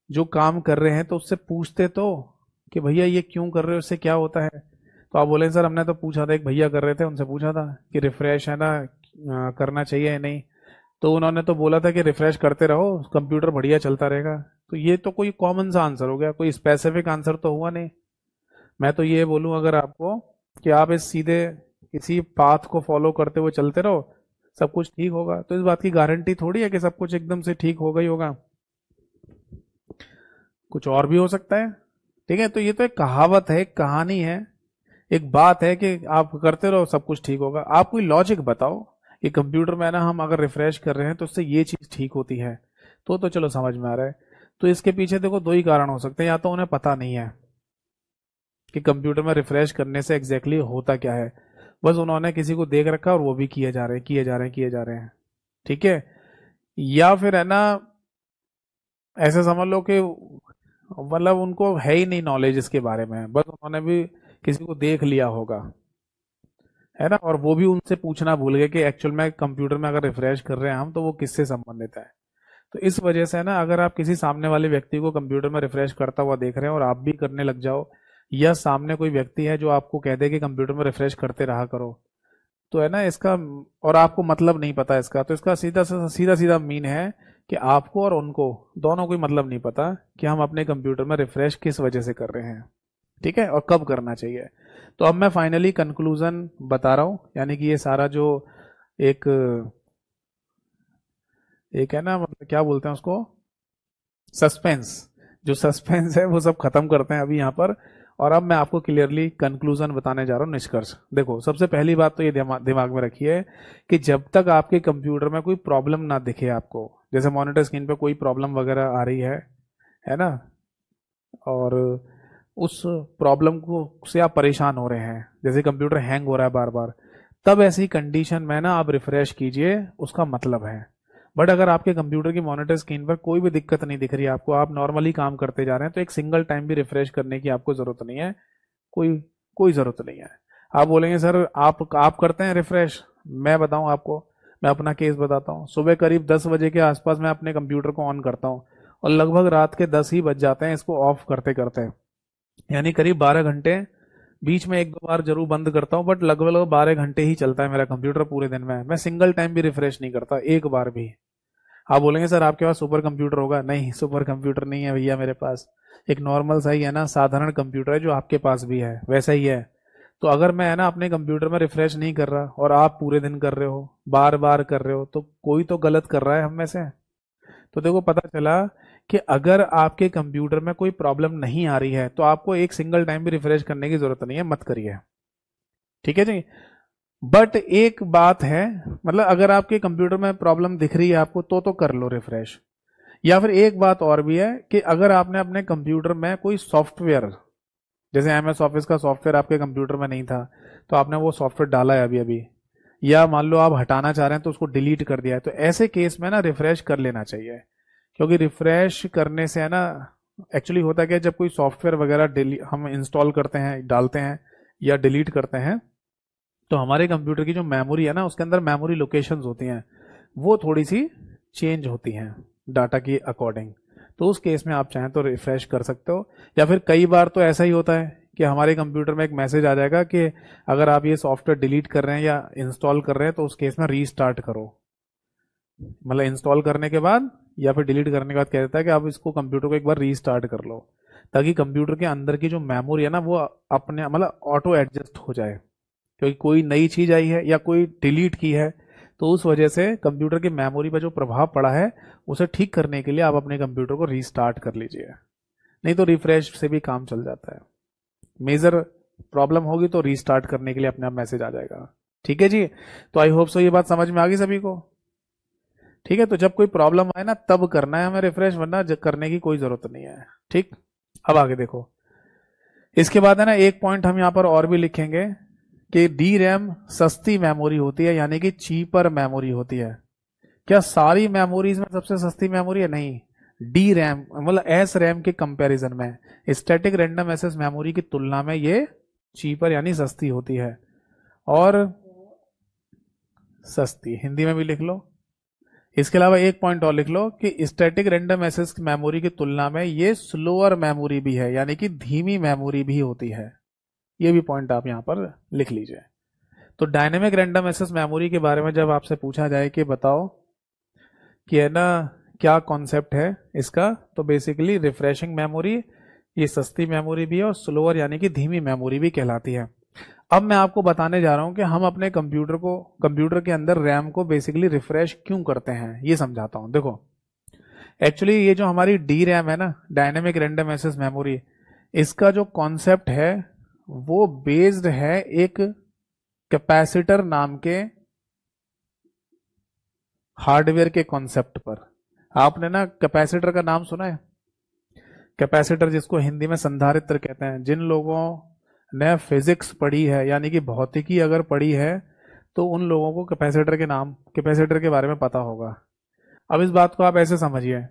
जो काम कर रहे हैं तो उससे पूछते तो कि भैया ये क्यों कर रहे हो, इससे क्या होता है। तो आप बोले सर हमने तो पूछा था, एक भैया कर रहे थे, उनसे पूछा था कि रिफ्रेश है ना करना चाहिए या नहीं। तो उन्होंने तो बोला था कि रिफ्रेश करते रहो, कंप्यूटर बढ़िया चलता रहेगा। तो ये तो कोई कॉमन सा आंसर हो गया, कोई स्पेसिफिक आंसर तो हुआ नहीं। मैं तो ये बोलूं अगर आपको कि आप इस सीधे इसी पाथ को फॉलो करते हुए चलते रहो, सब कुछ ठीक होगा। तो इस बात की गारंटी थोड़ी है कि सब कुछ एकदम से ठीक होगा ही होगा, कुछ और भी हो सकता है। ठीक है, तो ये तो एक कहावत है, एक कहानी है, एक बात है कि आप करते रहो सब कुछ ठीक होगा। आप कोई लॉजिक बताओ कि कंप्यूटर में ना हम अगर रिफ्रेश कर रहे हैं तो उससे ये चीज ठीक होती है। तो चलो समझ में आ रहा है। तो इसके पीछे देखो दो ही कारण हो सकते हैं, या तो उन्हें पता नहीं है कि कंप्यूटर में रिफ्रेश करने से एग्जैक्टली होता क्या है, बस उन्होंने किसी को देख रखा और वो भी किए जा रहे हैं, किए जा रहे हैं, किए जा रहे हैं। ठीक है, या फिर है ना ऐसे समझ लो कि मतलब उनको है ही नहीं नॉलेज इसके बारे में, बस उन्होंने भी किसी को देख लिया होगा, है ना, और वो भी उनसे पूछना भूल गए कि एक्चुअल में कंप्यूटर में अगर रिफ्रेश कर रहे हैं हम तो वो किससे संबंधित है। तो इस वजह से ना अगर आप किसी सामने वाले व्यक्ति को कंप्यूटर में रिफ्रेश करता हुआ देख रहे हैं और आप भी करने लग जाओ, या सामने कोई व्यक्ति है जो आपको कह दे कि कंप्यूटर में रिफ्रेश करते रहा करो, तो है ना इसका, और आपको मतलब नहीं पता इसका, तो इसका सीधा सीधा सीधा मीन है कि आपको और उनको दोनों को ही मतलब नहीं पता कि हम अपने कंप्यूटर में रिफ्रेश किस वजह से कर रहे हैं। ठीक है, और कब करना चाहिए। तो अब मैं फाइनली कंक्लूजन बता रहा हूं, यानी कि ये सारा जो एक एक है ना, मतलब क्या बोलते हैं उसको, सस्पेंस, जो सस्पेंस है वो सब खत्म करते हैं अभी यहाँ पर। और अब मैं आपको क्लियरली कंक्लूजन बताने जा रहा हूँ, निष्कर्ष। देखो सबसे पहली बात तो ये दिमाग में रखिए कि जब तक आपके कंप्यूटर में कोई प्रॉब्लम ना दिखे आपको, जैसे मॉनिटर स्क्रीन पे कोई प्रॉब्लम वगैरह आ रही है ना, और उस प्रॉब्लम को से आप परेशान हो रहे हैं, जैसे कंप्यूटर हैंग हो रहा है बार बार, तब ऐसी कंडीशन में ना आप रिफ्रेश कीजिए, उसका मतलब है। बट अगर आपके कंप्यूटर की मॉनिटर स्क्रीन पर कोई भी दिक्कत नहीं दिख रही है आपको, आप नॉर्मली काम करते जा रहे हैं, तो एक सिंगल टाइम भी रिफ्रेश करने की आपको जरूरत नहीं है, कोई कोई जरूरत नहीं है। आप बोलेंगे सर आप करते हैं रिफ्रेश, मैं बताऊं आपको, मैं अपना केस बताता हूँ। सुबह करीब 10 बजे के आसपास मैं अपने कंप्यूटर को ऑन करता हूँ और लगभग रात के 10 ही बज जाते हैं इसको ऑफ करते करते, यानी करीब 12 घंटे। बीच में एक दो बार जरूर बंद करता हूँ, बट लगभग 12 घंटे ही चलता है मेरा कंप्यूटर पूरे दिन में। मैं सिंगल टाइम भी रिफ्रेश नहीं करता, एक बार भी। आप बोलेंगे सर आपके पास सुपर कंप्यूटर होगा, नहीं सुपर कंप्यूटर नहीं है भैया मेरे पास, एक नॉर्मल सा ही है ना, साधारण कंप्यूटर है जो आपके पास भी है, वैसा ही है। तो अगर मैं है ना अपने कंप्यूटर में रिफ्रेश नहीं कर रहा और आप पूरे दिन कर रहे हो, बार बार कर रहे हो, तो कोई तो गलत कर रहा है हम में से। तो देखो पता चला कि अगर आपके कंप्यूटर में कोई प्रॉब्लम नहीं आ रही है तो आपको एक सिंगल टाइम भी रिफ्रेश करने की जरूरत नहीं है, मत करिए। ठीक है जी। बट एक बात है, मतलब अगर आपके कंप्यूटर में प्रॉब्लम दिख रही है आपको तो कर लो रिफ्रेश। या फिर एक बात और भी है कि अगर आपने अपने कंप्यूटर में कोई सॉफ्टवेयर, जैसे एमएस ऑफिस का सॉफ्टवेयर आपके कंप्यूटर में नहीं था, तो आपने वो सॉफ्टवेयर डाला है अभी अभी, या मान लो आप हटाना चाह रहे हैं तो उसको डिलीट कर दिया है, तो ऐसे केस में ना रिफ्रेश कर लेना चाहिए। क्योंकि रिफ्रेश करने से है ना, एक्चुअली होता क्या है, जब कोई सॉफ्टवेयर वगैरह हम इंस्टॉल करते हैं, डालते हैं या डिलीट करते हैं, तो हमारे कंप्यूटर की जो मेमोरी है ना, उसके अंदर मेमोरी लोकेशंस होती हैं, वो थोड़ी सी चेंज होती हैं डाटा की अकॉर्डिंग। तो उस केस में आप चाहें तो रिफ्रेश कर सकते हो। या फिर कई बार तो ऐसा ही होता है कि हमारे कंप्यूटर में एक मैसेज आ जाएगा कि अगर आप ये सॉफ्टवेयर डिलीट कर रहे हैं या इंस्टॉल कर रहे हैं तो उस केस में रीस्टार्ट करो। मतलब इंस्टॉल करने के बाद या फिर डिलीट करने के बाद कह देता है कि आप इसको कंप्यूटर को एक बार रीस्टार्ट कर लो, ताकि कंप्यूटर के अंदर की जो मेमोरी है ना वो अपने मतलब ऑटो एडजस्ट हो जाए, क्योंकि कोई नई चीज आई है या कोई डिलीट की है, तो उस वजह से कंप्यूटर की मेमोरी पर जो प्रभाव पड़ा है उसे ठीक करने के लिए आप अपने कंप्यूटर को रीस्टार्ट कर लीजिए, नहीं तो रिफ्रेश से भी काम चल जाता है। मेजर प्रॉब्लम होगी तो रीस्टार्ट करने के लिए अपने आप मैसेज आ जाएगा। ठीक है जी, तो आई होप सो ये बात समझ में आ गई सभी को। ठीक है, तो जब कोई प्रॉब्लम आए ना तब करना है हमें रिफ्रेश, वरना करने की कोई जरूरत नहीं है। ठीक, अब आगे देखो, इसके बाद है ना एक पॉइंट हम यहां पर और भी लिखेंगे कि डी रैम सस्ती मेमोरी होती है, यानी कि चीपर मेमोरी होती है। क्या सारी मेमोरीज में सबसे सस्ती मेमोरी है? नहीं, डी रैम मतलब एस रैम के कंपैरिजन में, स्टैटिक रैंडम एक्सेस मेमोरी की तुलना में ये चीपर यानी सस्ती होती है। और सस्ती हिंदी में भी लिख लो। इसके अलावा एक पॉइंट और लिख लो कि स्टैटिक रैंडम एक्सेस मेमोरी की तुलना में ये स्लोअर मेमोरी भी है, यानी कि धीमी मेमोरी भी होती है। ये भी पॉइंट आप यहां पर लिख लीजिए। तो डायनेमिक रैंडम एक्सेस मेमोरी के बारे में जब आपसे पूछा जाए कि बताओ कि है ना क्या कॉन्सेप्ट है इसका, तो बेसिकली रिफ्रेशिंग मेमोरी, ये सस्ती मेमोरी भी है, और स्लोअर यानी कि धीमी मेमोरी भी कहलाती है। अब मैं आपको बताने जा रहा हूं कि हम अपने कंप्यूटर के अंदर रैम को बेसिकली रिफ्रेश क्यों करते हैं, ये समझाता हूं। देखो, एक्चुअली ये जो हमारी डी रैम है ना, डायनेमिक रैंडम एक्सेस मेमोरी, इसका जो कॉन्सेप्ट है वो बेस्ड है एक कैपेसिटर नाम के हार्डवेयर के कॉन्सेप्ट पर। आपने ना कैपेसिटर का नाम सुना है? कैपेसिटर जिसको हिंदी में संधारित्र कहते हैं। जिन लोगों ने फिजिक्स पढ़ी है यानी कि भौतिकी अगर पढ़ी है तो उन लोगों को कैपेसिटर के बारे में पता होगा। अब इस बात को आप ऐसे समझिए,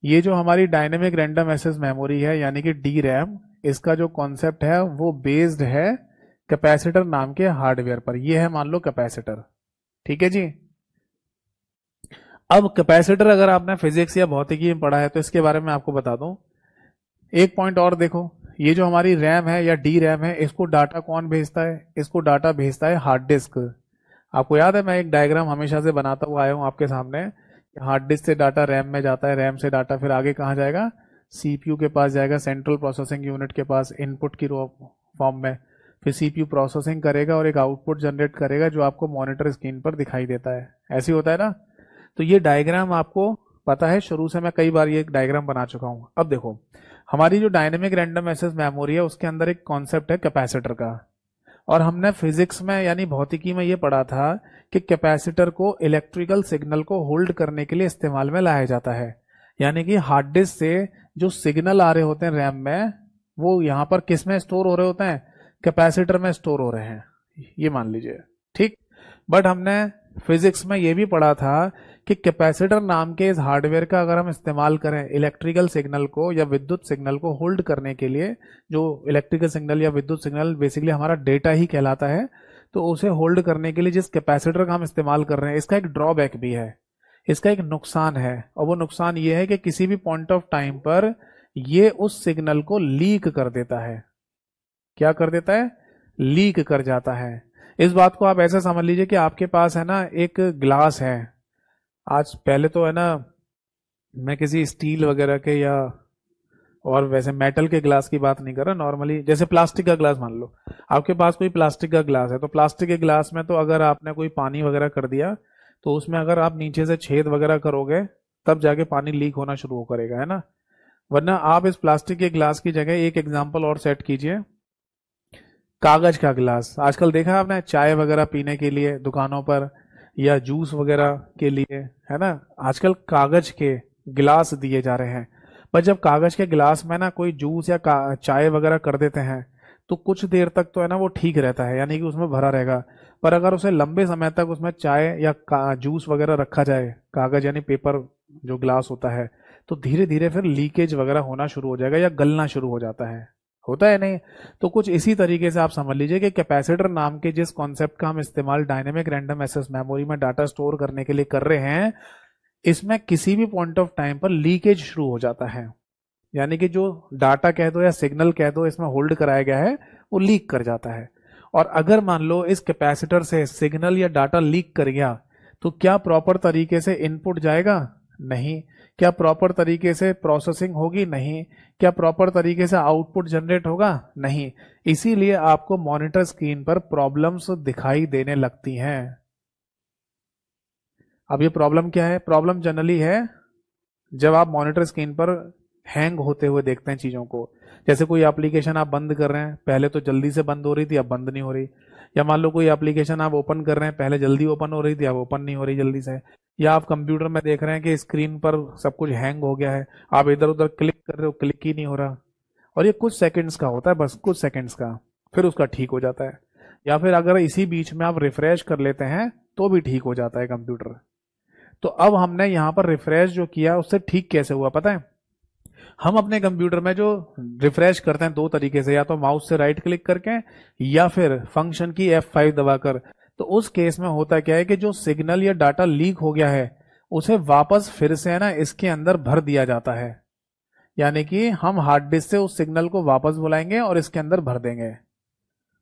ये जो हमारी डायनेमिक रैंडम एक्सेस मेमोरी है यानी कि डी रैम, इसका जो कॉन्सेप्ट है वो बेस्ड है कैपेसिटर नाम के हार्डवेयर पर। ये है मान लो कैपेसिटर। ठीक है जी। अब कैपेसिटर अगर आपने फिजिक्स या भौतिकी में पढ़ा है तो इसके बारे में आपको बता दूं। एक पॉइंट और देखो, ये जो हमारी रैम है या डी रैम है, इसको डाटा कौन भेजता है? इसको डाटा भेजता है हार्ड डिस्क। आपको याद है मैं एक डायग्राम हमेशा से बनाता हुआ आया हूं आपके सामने, हार्ड डिस्क से डाटा रैम में जाता है, रैम से डाटा फिर आगे कहाँ जाएगा? सीपीयू के पास जाएगा, सेंट्रल प्रोसेसिंग यूनिट के पास इनपुट की फॉर्म में। फिर सीपीयू प्रोसेसिंग करेगा और एक आउटपुट जनरेट करेगा जो आपको मॉनिटर स्क्रीन पर दिखाई देता है। ऐसे होता है ना। तो ये डायग्राम आपको पता है, शुरू से मैं कई बार ये डायग्राम बना चुका हूं। अब देखो, हमारी जो डायनेमिक रैंडम एक्सेस मेमोरी है उसके अंदर एक कॉन्सेप्ट है कैपेसिटर का, और हमने फिजिक्स में यानी भौतिकी में ये पढ़ा था कि कैपेसिटर को इलेक्ट्रिकल सिग्नल को होल्ड करने के लिए इस्तेमाल में लाया जाता है। यानी कि हार्ड डिस्क से जो सिग्नल आ रहे होते हैं रैम में, वो यहां पर किस में स्टोर हो रहे होते हैं? कैपेसिटर में स्टोर हो रहे हैं, ये मान लीजिए। ठीक, बट हमने फिजिक्स में ये भी पढ़ा था कि कैपेसिटर नाम के इस हार्डवेयर का अगर हम इस्तेमाल करें इलेक्ट्रिकल सिग्नल को या विद्युत सिग्नल को होल्ड करने के लिए, जो इलेक्ट्रिकल सिग्नल या विद्युत सिग्नल बेसिकली हमारा डेटा ही कहलाता है, तो उसे होल्ड करने के लिए जिस कैपेसिटर का हम इस्तेमाल कर रहे हैं, इसका एक ड्रॉबैक भी है, इसका एक नुकसान है। और वो नुकसान ये है कि किसी भी पॉइंट ऑफ टाइम पर ये उस सिग्नल को लीक कर देता है। क्या कर देता है? लीक कर जाता है। इस बात को आप ऐसे समझ लीजिए कि आपके पास है ना एक ग्लास है। आज पहले तो है ना, मैं किसी स्टील वगैरह के या और वैसे मेटल के ग्लास की बात नहीं कर रहा, नॉर्मली जैसे प्लास्टिक का ग्लास मान लो, आपके पास कोई प्लास्टिक का ग्लास है, तो प्लास्टिक के ग्लास में तो अगर आपने कोई पानी वगैरह कर दिया तो उसमें अगर आप नीचे से छेद वगैरह करोगे तब जाके पानी लीक होना शुरू हो करेगा, है ना। वरना आप इस प्लास्टिक के ग्लास की जगह एक एग्जाम्पल और सेट कीजिए, कागज का गिलास। आजकल देखा आपने चाय वगैरह पीने के लिए दुकानों पर या जूस वगैरह के लिए, है ना, आजकल कागज के गिलास दिए जा रहे हैं। पर जब कागज के गिलास में ना कोई जूस या चाय वगैरह कर देते हैं तो कुछ देर तक तो है ना वो ठीक रहता है, यानी कि उसमें भरा रहेगा। पर अगर उसे लंबे समय तक उसमें चाय या जूस वगैरह रखा जाए, कागज यानी पेपर जो ग्लास होता है, तो धीरे धीरे फिर लीकेज वगैरह होना शुरू हो जाएगा या गलना शुरू हो जाता है। होता है नहीं? तो कुछ इसी तरीके से आप समझ लीजिए कि कैपेसिटर नाम के जिस कॉन्सेप्ट का हम इस्तेमाल डायनेमिक रैंडम एक्सेस मेमोरी में डाटा स्टोर करने के लिए कर रहे हैं, इसमें किसी भी पॉइंट ऑफ टाइम पर लीकेज शुरू हो जाता है। यानी कि जो डाटा कह दो या सिग्नल कह दो इसमें होल्ड कराया गया है वो लीक कर जाता है। और अगर मान लो इस कैपेसिटर से सिग्नल या डाटा लीक कर गया तो क्या प्रॉपर तरीके से इनपुट जाएगा? नहीं। क्या प्रॉपर तरीके से प्रोसेसिंग होगी? नहीं। क्या प्रॉपर तरीके से आउटपुट जनरेट होगा? नहीं। इसीलिए आपको मॉनिटर स्क्रीन पर प्रॉब्लम्स दिखाई देने लगती हैं। अब ये प्रॉब्लम क्या है? प्रॉब्लम जनरली है जब आप मॉनिटर स्क्रीन पर हैंग होते हुए देखते हैं चीज़ों को। जैसे कोई एप्लीकेशन आप बंद कर रहे हैं, पहले तो जल्दी से बंद हो रही थी, अब बंद नहीं हो रही। या मान लो कोई एप्लीकेशन आप ओपन कर रहे हैं, पहले जल्दी ओपन हो रही थी, अब ओपन नहीं हो रही जल्दी से। या आप कंप्यूटर में देख रहे हैं कि स्क्रीन पर सब कुछ हैंग हो गया है, आप इधर उधर क्लिक कर रहे हो, क्लिक ही नहीं हो रहा। और ये कुछ सेकंड्स का होता है, बस कुछ सेकंड्स का, फिर उसका ठीक हो जाता है। या फिर अगर इसी बीच में आप रिफ्रेश कर लेते हैं तो भी ठीक हो जाता है कंप्यूटर। तो अब हमने यहाँ पर रिफ्रेश जो किया उससे ठीक कैसे हुआ पता है? हम अपने कंप्यूटर में जो रिफ्रेश करते हैं दो तरीके से, या तो माउस से राइट क्लिक करके या फिर फंक्शन की F5 दबाकर। तो उस केस में होता क्या है कि जो सिग्नल या डाटा लीक हो गया है उसे वापस फिर से है ना इसके अंदर भर दिया जाता है। यानी कि हम हार्ड डिस्क से उस सिग्नल को वापस बुलाएंगे और इसके अंदर भर देंगे।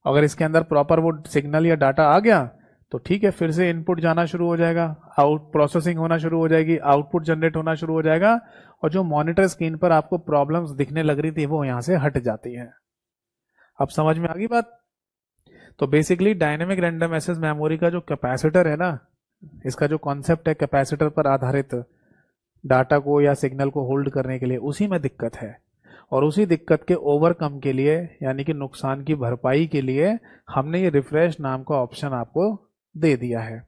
अगर इसके अंदर प्रॉपर वो सिग्नल या डाटा आ गया तो ठीक है, फिर से इनपुट जाना शुरू हो जाएगा, आउट प्रोसेसिंग होना शुरू हो जाएगी, आउटपुट जनरेट होना शुरू हो जाएगा, और जो मॉनिटर स्क्रीन पर आपको प्रॉब्लम्स दिखने लग रही थी वो यहां से हट जाती है। अब समझ में आ गई बात? तो basically dynamic random access memory का जो कैपेसिटर है ना, इसका जो कॉन्सेप्ट है कैपेसिटर पर आधारित डाटा को या सिग्नल को होल्ड करने के लिए, उसी में दिक्कत है। और उसी दिक्कत के ओवरकम के लिए, यानी कि नुकसान की भरपाई के लिए, हमने ये रिफ्रेश नाम का ऑप्शन आपको दे दिया है।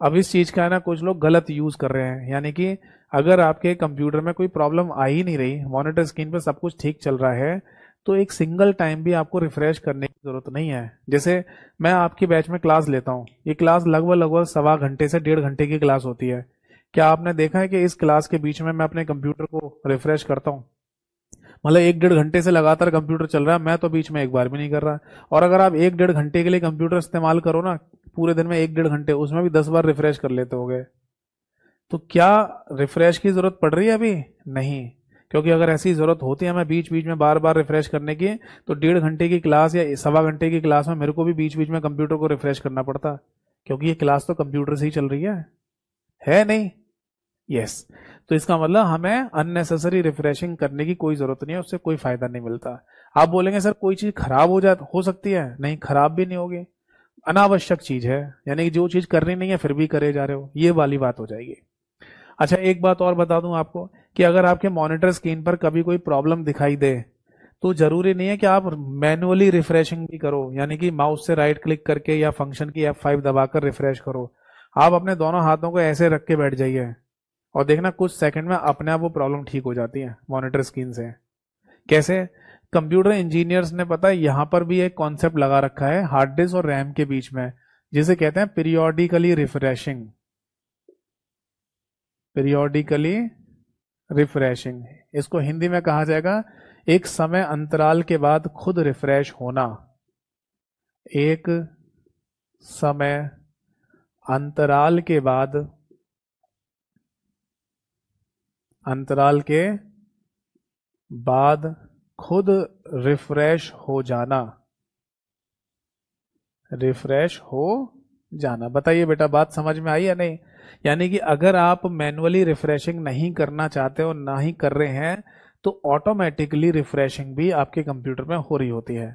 अब इस चीज का है ना कुछ लोग गलत यूज कर रहे हैं, यानी कि अगर आपके कंप्यूटर में कोई प्रॉब्लम आ ही नहीं रही, मॉनिटर स्क्रीन पर सब कुछ ठीक चल रहा है, तो एक सिंगल टाइम भी आपको रिफ्रेश करने की जरूरत नहीं है। जैसे मैं आपकी बैच में क्लास लेता हूँ, ये क्लास लगभग लगभग 1.25 से 1.5 घंटे की क्लास होती है। क्या आपने देखा है कि इस क्लास के बीच में मैं अपने कंप्यूटर को रिफ्रेश करता हूँ? मतलब 1-1.5 घंटे से लगातार कंप्यूटर चल रहा है, मैं तो बीच में एक बार भी नहीं कर रहा। और अगर आप 1-1.5 घंटे के लिए कंप्यूटर इस्तेमाल करो ना, पूरे दिन में 1-1.5 घंटे, उसमें भी 10 बार रिफ्रेश कर लेते होगे। तो क्या रिफ्रेश की जरूरत पड़ रही है अभी? नहीं। क्योंकि अगर ऐसी जरूरत होती है हमें बीच बीच में बार बार रिफ्रेश करने की, तो 1.5 घंटे की क्लास या 1.25 घंटे की क्लास में मेरे को भी बीच बीच में कंप्यूटर को रिफ्रेश करना पड़ता, क्योंकि ये क्लास तो कंप्यूटर से ही चल रही है नहीं? यस। तो इसका मतलब हमें अननेसेसरी रिफ्रेशिंग करने की कोई जरूरत नहीं है, उससे कोई फायदा नहीं मिलता। आप बोलेंगे सर कोई चीज खराब हो सकती है, नहीं खराब भी नहीं होगी, अनावश्यक चीज है, यानी कि जो चीज करनी नहीं है फिर भी करे जा रहे हो, ये वाली बात हो जाएगी। अच्छा, एक बात और बता दूं आपको कि अगर आपके मॉनिटर स्क्रीन पर कभी कोई प्रॉब्लम दिखाई दे तो जरूरी नहीं है कि आप मैनुअली रिफ्रेशिंग भी करो, यानी कि माउस से राइट क्लिक करके या फंक्शन की F5 दबाकर रिफ्रेश करो। आप अपने दोनों हाथों को ऐसे रख के बैठ जाइए और देखना कुछ सेकंड में अपने आप वो प्रॉब्लम ठीक हो जाती है मॉनिटर स्क्रीन से। कैसे? कंप्यूटर इंजीनियर्स ने पता है यहां पर भी एक कॉन्सेप्ट लगा रखा है हार्ड डिस्क और रैम के बीच में, जिसे कहते हैं पीरियोडिकली रिफ्रेशिंग। पीरियोडिकली रिफ्रेशिंग, इसको हिंदी में कहा जाएगा एक समय अंतराल के बाद खुद रिफ्रेश होना। एक समय अंतराल के बाद खुद रिफ्रेश हो जाना। रिफ्रेश हो जाना, बताइए बेटा बात समझ में आई या नहीं? यानी कि अगर आप मैनुअली रिफ्रेशिंग नहीं करना चाहते हो, ना ही कर रहे हैं, तो ऑटोमेटिकली रिफ्रेशिंग भी आपके कंप्यूटर में हो रही होती है।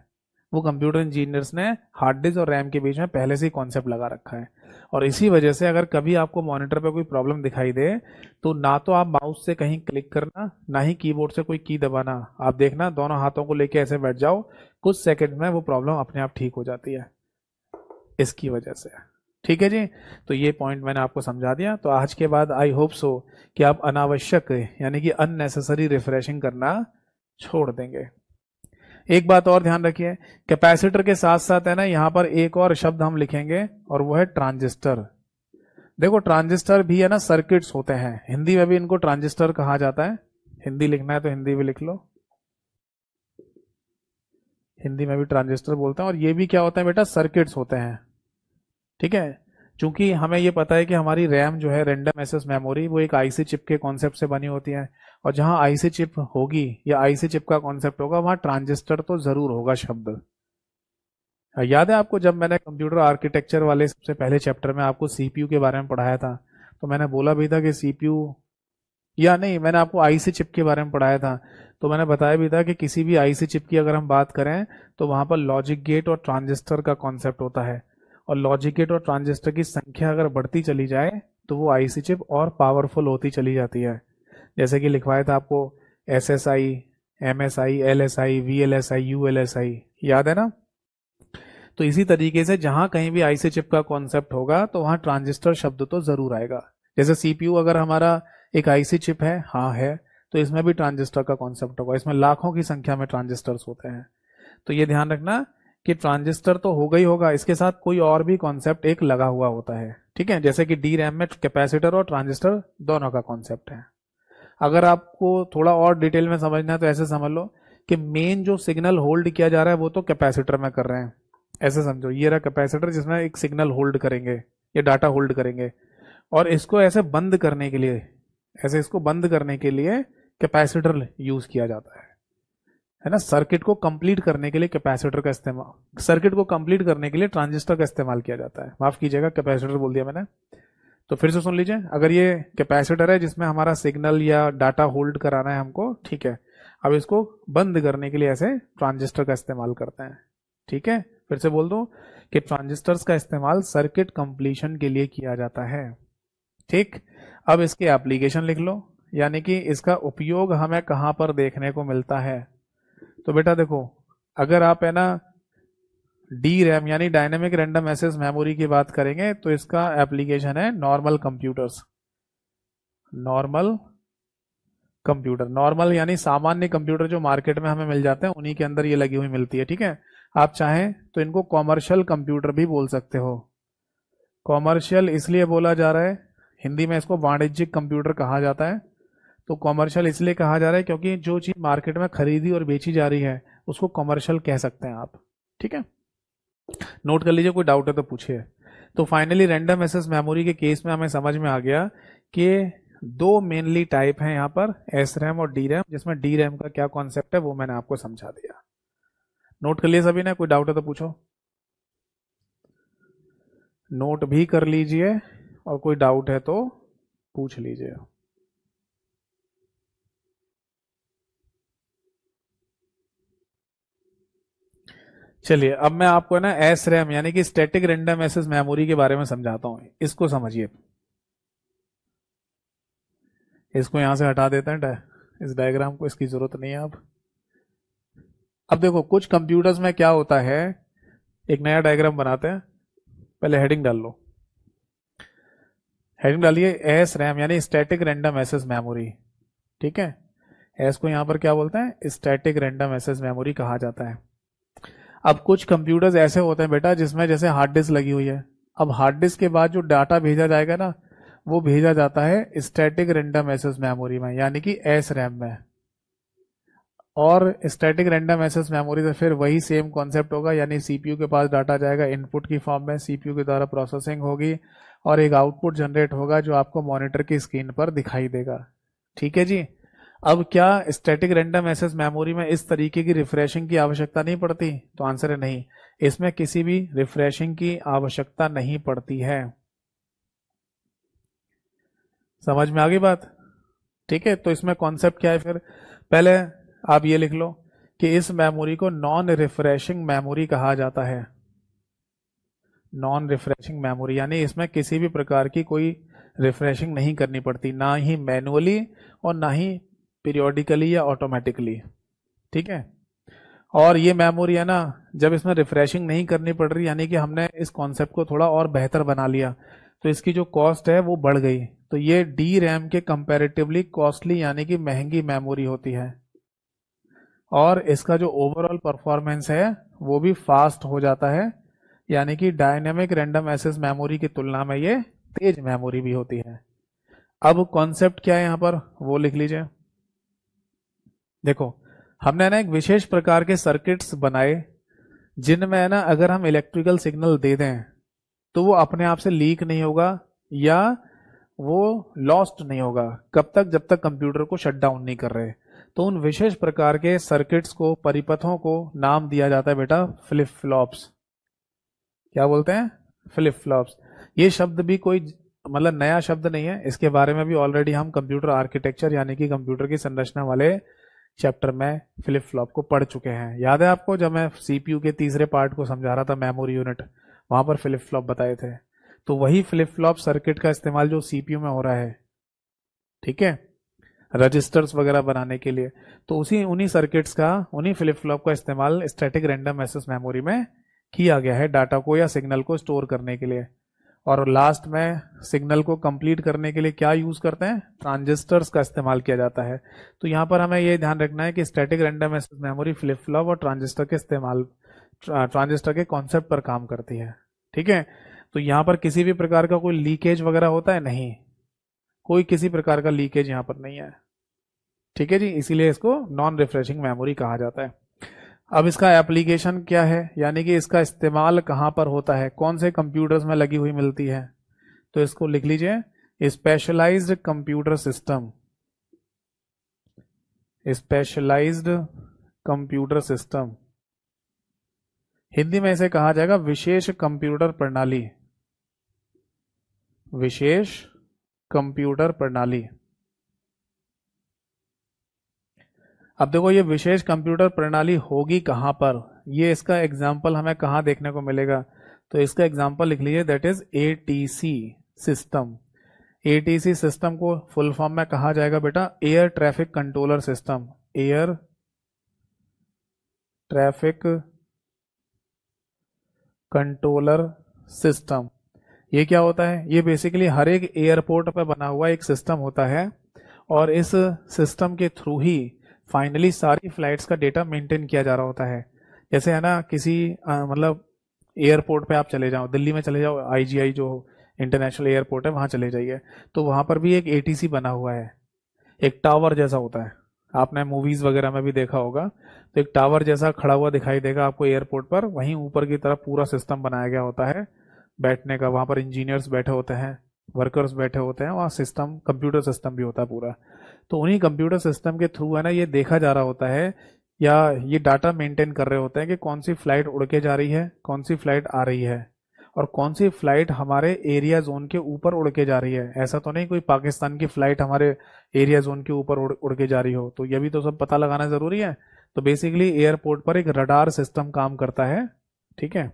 वो कंप्यूटर इंजीनियर्स ने हार्ड डिस्क और रैम के बीच में पहले से ही कॉन्सेप्ट लगा रखा है। और इसी वजह से अगर कभी आपको मॉनिटर पे कोई प्रॉब्लम दिखाई दे तो ना तो आप माउस से कहीं क्लिक करना, ना ही कीबोर्ड से कोई की दबाना, आप देखना दोनों हाथों को लेके ऐसे बैठ जाओ, कुछ सेकंड में वो प्रॉब्लम अपने आप ठीक हो जाती है इसकी वजह से। ठीक है जी, तो ये पॉइंट मैंने आपको समझा दिया। तो आज के बाद आई होप सो कि आप अनावश्यक यानी कि अननेसेसरी रिफ्रेशिंग करना छोड़ देंगे। एक बात और ध्यान रखिए, कैपेसिटर के साथ साथ है ना यहाँ पर एक और शब्द हम लिखेंगे और वो है ट्रांजिस्टर। देखो ट्रांजिस्टर भी है ना सर्किट्स होते हैं, हिंदी में भी इनको ट्रांजिस्टर कहा जाता है। हिंदी लिखना है तो हिंदी भी लिख लो, हिंदी में भी ट्रांजिस्टर बोलते हैं। और ये भी क्या होता है बेटा? सर्किट्स होते हैं। ठीक है, चूंकि हमें ये पता है कि हमारी रैम जो है रैंडम एक्सेस मेमोरी, वो एक आईसी चिप के कॉन्सेप्ट से बनी होती है, और जहां आईसी चिप होगी या आईसी चिप का कॉन्सेप्ट होगा वहां ट्रांजिस्टर तो जरूर होगा शब्द। याद है आपको जब मैंने कंप्यूटर आर्किटेक्चर वाले सबसे पहले चैप्टर में आपको सीपीयू के बारे में पढ़ाया था, तो मैंने बोला भी था कि सीपीयू, या नहीं मैंने आपको आईसी चिप के बारे में पढ़ाया था, तो मैंने बताया भी था कि किसी भी आईसी चिप की अगर हम बात करें तो वहां पर लॉजिक गेट और ट्रांजिस्टर का कॉन्सेप्ट होता है, और लॉजिक गेट और ट्रांजिस्टर की संख्या अगर बढ़ती चली जाए तो वो आईसी चिप और पावरफुल होती चली जाती है। जैसे कि लिखवाया था आपको SSI, MSI, LSI, VLSI, ULSI, याद है ना? तो इसी तरीके से जहां कहीं भी आईसी चिप का कॉन्सेप्ट होगा तो वहां ट्रांजिस्टर शब्द तो जरूर आएगा। जैसे सीपीयू अगर हमारा एक आईसी चिप है, हाँ है, तो इसमें भी ट्रांजिस्टर का कॉन्सेप्ट होगा। इसमें लाखों की संख्या में ट्रांजिस्टर्स होते हैं। तो ये ध्यान रखना कि ट्रांजिस्टर तो होगा ही होगा, इसके साथ कोई और भी कॉन्सेप्ट एक लगा हुआ होता है। ठीक है, जैसे कि डी रैम में कैपेसिटर और ट्रांजिस्टर दोनों का कॉन्सेप्ट है। अगर आपको थोड़ा और डिटेल में समझना है तो ऐसे समझ लो कि मेन जो सिग्नल होल्ड किया जा रहा है वो तो कैपेसिटर में कर रहे हैं। ऐसे समझो, ये रहा कैपेसिटर जिसमें एक सिग्नल होल्ड करेंगे, ये डाटा होल्ड करेंगे, और इसको ऐसे बंद करने के लिए, ऐसे इसको बंद करने के लिए कैपेसिटर यूज किया जाता है ना। सर्किट को कंप्लीट करने के लिए कैपेसिटर का इस्तेमाल, सर्किट को कंप्लीट करने के लिए ट्रांजिस्टर का इस्तेमाल किया जाता है। माफ कीजिएगा, कैपेसिटर बोल दिया मैंने। तो फिर से सुन लीजिए, अगर ये कैपेसिटर है जिसमें हमारा सिग्नल या डाटा होल्ड कराना है हमको, ठीक है, अब इसको बंद करने के लिए ऐसे ट्रांजिस्टर का इस्तेमाल करते हैं। ठीक है, फिर से बोल दो कि ट्रांजिस्टर्स का इस्तेमाल सर्किट कंप्लीशन के लिए किया जाता है। ठीक, अब इसके एप्लीकेशन लिख लो, यानी कि इसका उपयोग हमें कहां पर देखने को मिलता है। तो बेटा देखो, अगर आप है ना डी रैम यानी डायनेमिक रैंडम एक्सेस मेमोरी की बात करेंगे तो इसका एप्लीकेशन है normal computers. Normal computer, normal यानी सामान्य कंप्यूटर जो मार्केट में हमें मिल जाते हैं उन्हीं के अंदर ये लगी हुई मिलती है। ठीक है, आप चाहें तो इनको कॉमर्शियल कंप्यूटर भी बोल सकते हो। कॉमर्शियल इसलिए बोला जा रहा है, हिंदी में इसको वाणिज्यिक कंप्यूटर कहा जाता है। तो कॉमर्शियल इसलिए कहा जा रहा है क्योंकि जो चीज मार्केट में खरीदी और बेची जा रही है उसको कॉमर्शियल कह सकते हैं आप। ठीक है, नोट कर लीजिए, कोई डाउट है तो पूछिए। तो फाइनली रैंडम एक्सेस मेमोरी के केस में हमें समझ में आ गया कि दो मेनली टाइप हैं यहाँ पर, एस रैम और डी रैम, जिसमें डी रैम का क्या कॉन्सेप्ट है वो मैंने आपको समझा दिया। नोट कर लिए सभी ने? कोई डाउट है तो पूछो। नोट भी कर लीजिए और कोई डाउट है तो पूछ लीजिए। चलिए, अब मैं आपको ना एस रैम यानी कि स्टैटिक रैंडम एक्सेस मेमोरी के बारे में समझाता हूं। इसको समझिए, इसको यहां से हटा देते हैं, इस डायग्राम को, इसकी जरूरत नहीं है अब देखो, कुछ कंप्यूटर्स में क्या होता है, एक नया डायग्राम बनाते हैं। पहले हेडिंग डाल लो, हेडिंग डालिए एस रैम यानी स्टैटिक रैंडम एक्सेस मेमोरी। ठीक है, एस को यहां पर क्या बोलते हैं, स्टैटिक रैंडम एक्सेस मेमोरी कहा जाता है। अब कुछ कंप्यूटर्स ऐसे होते हैं बेटा जिसमें जैसे हार्ड डिस्क लगी हुई है। अब हार्ड डिस्क के बाद जो डाटा भेजा जाएगा ना, वो भेजा जाता है स्टैटिक रैंडम एक्सेस मेमोरी में, यानी कि एस रैम में। और स्टैटिक रैंडम एक्सेस मेमोरी से फिर वही सेम कॉन्सेप्ट होगा, यानी सीपीयू के पास डाटा जाएगा इनपुट की फॉर्म में, सीपीयू के द्वारा प्रोसेसिंग होगी और एक आउटपुट जनरेट होगा जो आपको मॉनिटर की स्क्रीन पर दिखाई देगा। ठीक है जी। अब क्या स्टैटिक रैंडम एक्सेस मेमोरी में इस तरीके की रिफ्रेशिंग की आवश्यकता नहीं पड़ती? तो आंसर है नहीं, इसमें किसी भी रिफ्रेशिंग की आवश्यकता नहीं पड़ती है। समझ में आ गई बात? ठीक है, तो इसमें कॉन्सेप्ट क्या है फिर? पहले आप ये लिख लो कि इस मेमोरी को नॉन रिफ्रेशिंग मेमोरी कहा जाता है। नॉन रिफ्रेशिंग मेमोरी यानी इसमें किसी भी प्रकार की कोई रिफ्रेशिंग नहीं करनी पड़ती, ना ही मैनुअली और ना ही पीरियोडिकली या ऑटोमेटिकली। ठीक है, और ये मेमोरी है ना, जब इसमें रिफ्रेशिंग नहीं करनी पड़ रही, यानी कि हमने इस कॉन्सेप्ट को थोड़ा और बेहतर बना लिया, तो इसकी जो कॉस्ट है वो बढ़ गई। तो ये डी रैम के कंपैरेटिवली कॉस्टली यानी कि महंगी मेमोरी होती है, और इसका जो ओवरऑल परफॉर्मेंस है वो भी फास्ट हो जाता है, यानी कि डायनेमिक रैंडम एक्सेस मेमोरी की तुलना में ये तेज मेमोरी भी होती है। अब कॉन्सेप्ट क्या है यहां पर वो लिख लीजिए। देखो, हमने ना एक विशेष प्रकार के सर्किट्स बनाए जिनमें है ना अगर हम इलेक्ट्रिकल सिग्नल दे दें तो वो अपने आप से लीक नहीं होगा या वो लॉस्ट नहीं होगा, कब तक? जब तक कंप्यूटर को शट डाउन नहीं कर रहे। तो उन विशेष प्रकार के सर्किट्स को, परिपथों को नाम दिया जाता है बेटा फ्लिप फ्लॉप्स। क्या बोलते हैं? Flip flops. ये शब्द भी कोई मतलब नया शब्द नहीं है, इसके बारे में भी ऑलरेडी हम कंप्यूटर आर्किटेक्चर यानी कि कंप्यूटर की संरचना वाले चैप्टर में फ्लिप फ्लॉप को पढ़ चुके हैं। याद है आपको, जब मैं सीपीयू के तीसरे पार्ट को समझा रहा था, मेमोरी यूनिट, वहां पर फ्लिप फ्लॉप बताए थे। तो वही फ्लिप फ्लॉप सर्किट का इस्तेमाल जो सीपीयू में हो रहा है। ठीक है, रजिस्टर्स वगैरह बनाने के लिए। तो उन्हीं सर्किट्स का, उन्हीं फ्लिप फ्लॉप का इस्तेमाल स्टैटिक रैंडम एक्सेस मेमोरी में किया गया है डाटा को या सिग्नल को स्टोर करने के लिए। और लास्ट में सिग्नल को कंप्लीट करने के लिए क्या यूज करते हैं, ट्रांजिस्टर्स का इस्तेमाल किया जाता है। तो यहाँ पर हमें ये ध्यान रखना है कि static random access memory flip flop और ट्रांजिस्टर के कॉन्सेप्ट पर काम करती है। ठीक है, तो यहाँ पर किसी भी प्रकार का कोई लीकेज वगैरह होता है नहीं, कोई किसी प्रकार का लीकेज यहाँ पर नहीं है। ठीक है जी, इसीलिए इसको नॉन रिफ्रेशिंग मेमोरी कहा जाता है। अब इसका एप्लीकेशन क्या है, यानी कि इसका इस्तेमाल कहां पर होता है, कौन से कंप्यूटर्स में लगी हुई मिलती है। तो इसको लिख लीजिए, specialised computer system. Specialised computer system, Hindi में इसे कहा जाएगा विशेष कंप्यूटर प्रणाली। विशेष कंप्यूटर प्रणाली। अब देखो ये विशेष कंप्यूटर प्रणाली होगी कहां पर, ये इसका एग्जाम्पल हमें कहां देखने को मिलेगा। तो इसका एग्जाम्पल लिख लीजिए, that is ATC system. ATC system को फुल फॉर्म में कहा जाएगा बेटा air traffic controller system. Air traffic controller system. ये क्या होता है, ये बेसिकली हर एक एयरपोर्ट पर बना हुआ एक सिस्टम होता है और इस सिस्टम के थ्रू ही फाइनली सारी फ्लाइट्स का डेटा मेंटेन किया जा रहा होता है। जैसे है ना, किसी मतलब एयरपोर्ट पे आप चले जाओ, दिल्ली में चले जाओ, आईजीआई जो इंटरनेशनल एयरपोर्ट है वहां चले जाइए, तो वहां पर भी एक एटीसी बना हुआ है, एक टावर जैसा होता है। आपने मूवीज वगैरह में भी देखा होगा, तो एक टावर जैसा खड़ा हुआ दिखाई देगा आपको एयरपोर्ट पर, वहीं ऊपर की तरफ पूरा सिस्टम बनाया गया होता है बैठने का। वहां पर इंजीनियर्स बैठे होते हैं, वर्कर्स बैठे होते हैं, वहाँ सिस्टम कंप्यूटर सिस्टम भी होता है पूरा। तो उन्हीं कंप्यूटर सिस्टम के थ्रू है ना ये देखा जा रहा होता है, या ये डाटा मेंटेन कर रहे होते हैं कि कौन सी फ्लाइट उड़ के जा रही है, कौन सी फ्लाइट आ रही है, और कौन सी फ्लाइट हमारे एरिया जोन के ऊपर उड़ के जा रही है। ऐसा तो नहीं कोई पाकिस्तान की फ्लाइट हमारे एरिया जोन के ऊपर उड़ के जा रही हो, तो ये भी तो सब पता लगाना जरूरी है। तो बेसिकली एयरपोर्ट पर एक रडार सिस्टम काम करता है। ठीक है,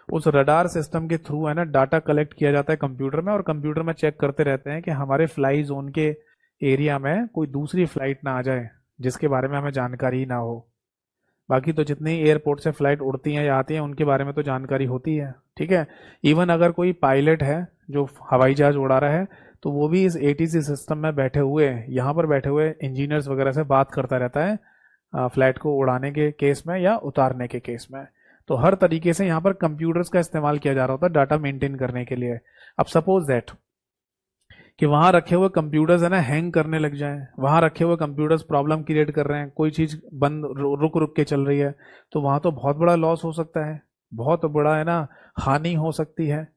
उस रडार सिस्टम के थ्रू है ना डाटा कलेक्ट किया जाता है कंप्यूटर में, और कंप्यूटर में चेक करते रहते हैं कि हमारे फ्लाई जोन के एरिया में कोई दूसरी फ्लाइट ना आ जाए जिसके बारे में हमें जानकारी ही ना हो। बाकी तो जितनी एयरपोर्ट से फ्लाइट उड़ती हैं या आती हैं उनके बारे में तो जानकारी होती है। ठीक है, इवन अगर कोई पायलट है जो हवाई जहाज उड़ा रहा है, तो वो भी इस एटीसी सिस्टम में बैठे हुए, यहाँ पर बैठे हुए इंजीनियर्स वगैरह से बात करता रहता है फ्लाइट को उड़ाने के केस में या उतारने के केस में। तो हर तरीके से यहाँ पर कंप्यूटर्स का इस्तेमाल किया जा रहा होता है डाटा मेंटेन करने के लिए। अब सपोज दैट कि वहां रखे हुए कंप्यूटर्स है ना हैंग करने लग जाएं, वहां रखे हुए कंप्यूटर्स प्रॉब्लम क्रिएट कर रहे हैं, कोई चीज बंद रुक रुक के चल रही है, तो वहां तो बहुत बड़ा लॉस हो सकता है, बहुत बड़ा है ना हानि हो सकती है,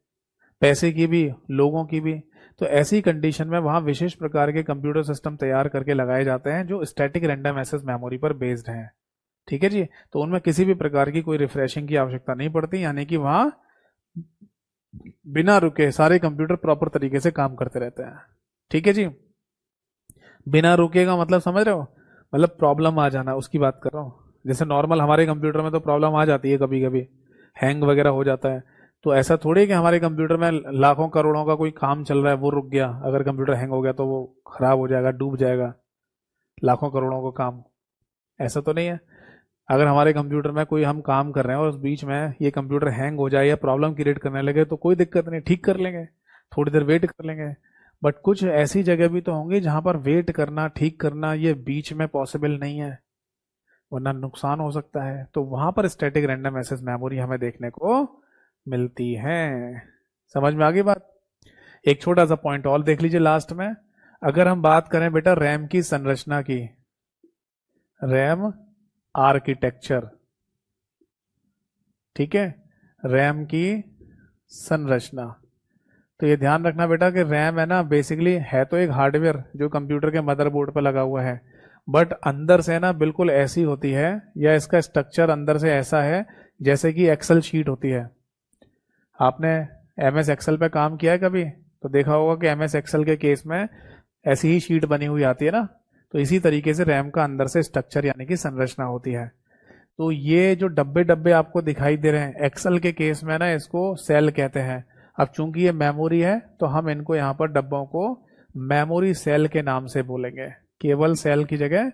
पैसे की भी, लोगों की भी। तो ऐसी कंडीशन में वहां विशेष प्रकार के कंप्यूटर सिस्टम तैयार करके लगाए जाते हैं जो स्टैटिक रैंडम एक्सेस मेमोरी पर बेस्ड हैं। ठीक है जी, तो उनमें किसी भी प्रकार की कोई रिफ्रेशिंग की आवश्यकता नहीं पड़ती, यानी कि वहां बिना रुके सारे कंप्यूटर प्रॉपर तरीके से काम करते रहते हैं। ठीक है जी, बिना रुके का मतलब समझ रहे हो, मतलब प्रॉब्लम आ जाना उसकी बात कर रहा हूँ। जैसे नॉर्मल हमारे कंप्यूटर में तो प्रॉब्लम आ जाती है, कभी कभी हैंग वगैरह हो जाता है, तो ऐसा थोड़ी कि हमारे कंप्यूटर में लाखों करोड़ों का कोई काम चल रहा है वो रुक गया, अगर कंप्यूटर हैंग हो गया तो वो खराब हो जाएगा, डूब जाएगा लाखों करोड़ों का काम। ऐसा तो नहीं है। अगर हमारे कंप्यूटर में कोई हम काम कर रहे हैं और उस बीच में ये कंप्यूटर हैंग हो जाए या प्रॉब्लम क्रिएट करने लगे तो कोई दिक्कत नहीं, ठीक कर लेंगे, थोड़ी देर वेट कर लेंगे। बट कुछ ऐसी जगह भी तो होंगी जहां पर वेट करना, ठीक करना ये बीच में पॉसिबल नहीं है, वरना नुकसान हो सकता है। तो वहां पर स्टैटिक रैंडम एक्सेस मेमोरी हमें देखने को मिलती है। समझ में आ गई बात। एक छोटा सा पॉइंट और देख लीजिए लास्ट में, अगर हम बात करें बेटा रैम की संरचना की, रैम आर्किटेक्चर, ठीक है, रैम की संरचना, तो ये ध्यान रखना बेटा कि रैम है ना बेसिकली है तो एक हार्डवेयर जो कंप्यूटर के मदरबोर्ड पर लगा हुआ है, बट अंदर से ना बिल्कुल ऐसी होती है, या इसका स्ट्रक्चर अंदर से ऐसा है जैसे कि एक्सेल शीट होती है। आपने एमएस एक्सेल पे काम किया है कभी, तो देखा होगा कि एमएस एक्सेल के केस में ऐसी ही शीट बनी हुई आती है ना, तो इसी तरीके से रैम का अंदर से स्ट्रक्चर यानी कि संरचना होती है। तो ये जो डब्बे डब्बे आपको दिखाई दे रहे हैं एक्सेल के केस में ना, इसको सेल कहते हैं। अब चूंकि ये मेमोरी है तो हम इनको यहाँ पर डब्बों को मेमोरी सेल के नाम से बोलेंगे। केवल सेल की जगह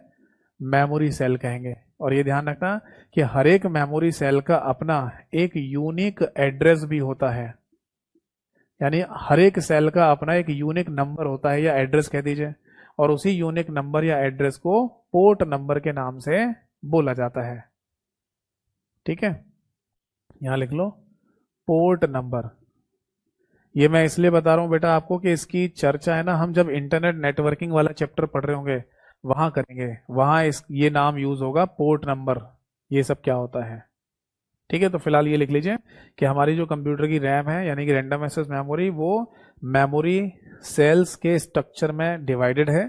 मेमोरी सेल कहेंगे। और ये ध्यान रखना कि हर एक मेमोरी सेल का अपना एक यूनिक एड्रेस भी होता है, यानी हर एक सेल का अपना एक यूनिक नंबर होता है या एड्रेस कह दीजिए, और उसी यूनिक नंबर या एड्रेस को पोर्ट नंबर के नाम से बोला जाता है। ठीक है, यहां लिख लो पोर्ट नंबर। ये मैं इसलिए बता रहा हूं बेटा आपको कि इसकी चर्चा है ना हम जब इंटरनेट नेटवर्किंग वाला चैप्टर पढ़ रहे होंगे वहां करेंगे, वहां ये नाम यूज होगा पोर्ट नंबर, ये सब क्या होता है। ठीक है, तो फिलहाल ये लिख लीजिए कि हमारी जो कंप्यूटर की रैम है यानी कि रैंडम एक्सेस मेमोरी, वो मेमोरी सेल्स के स्ट्रक्चर में डिवाइडेड है,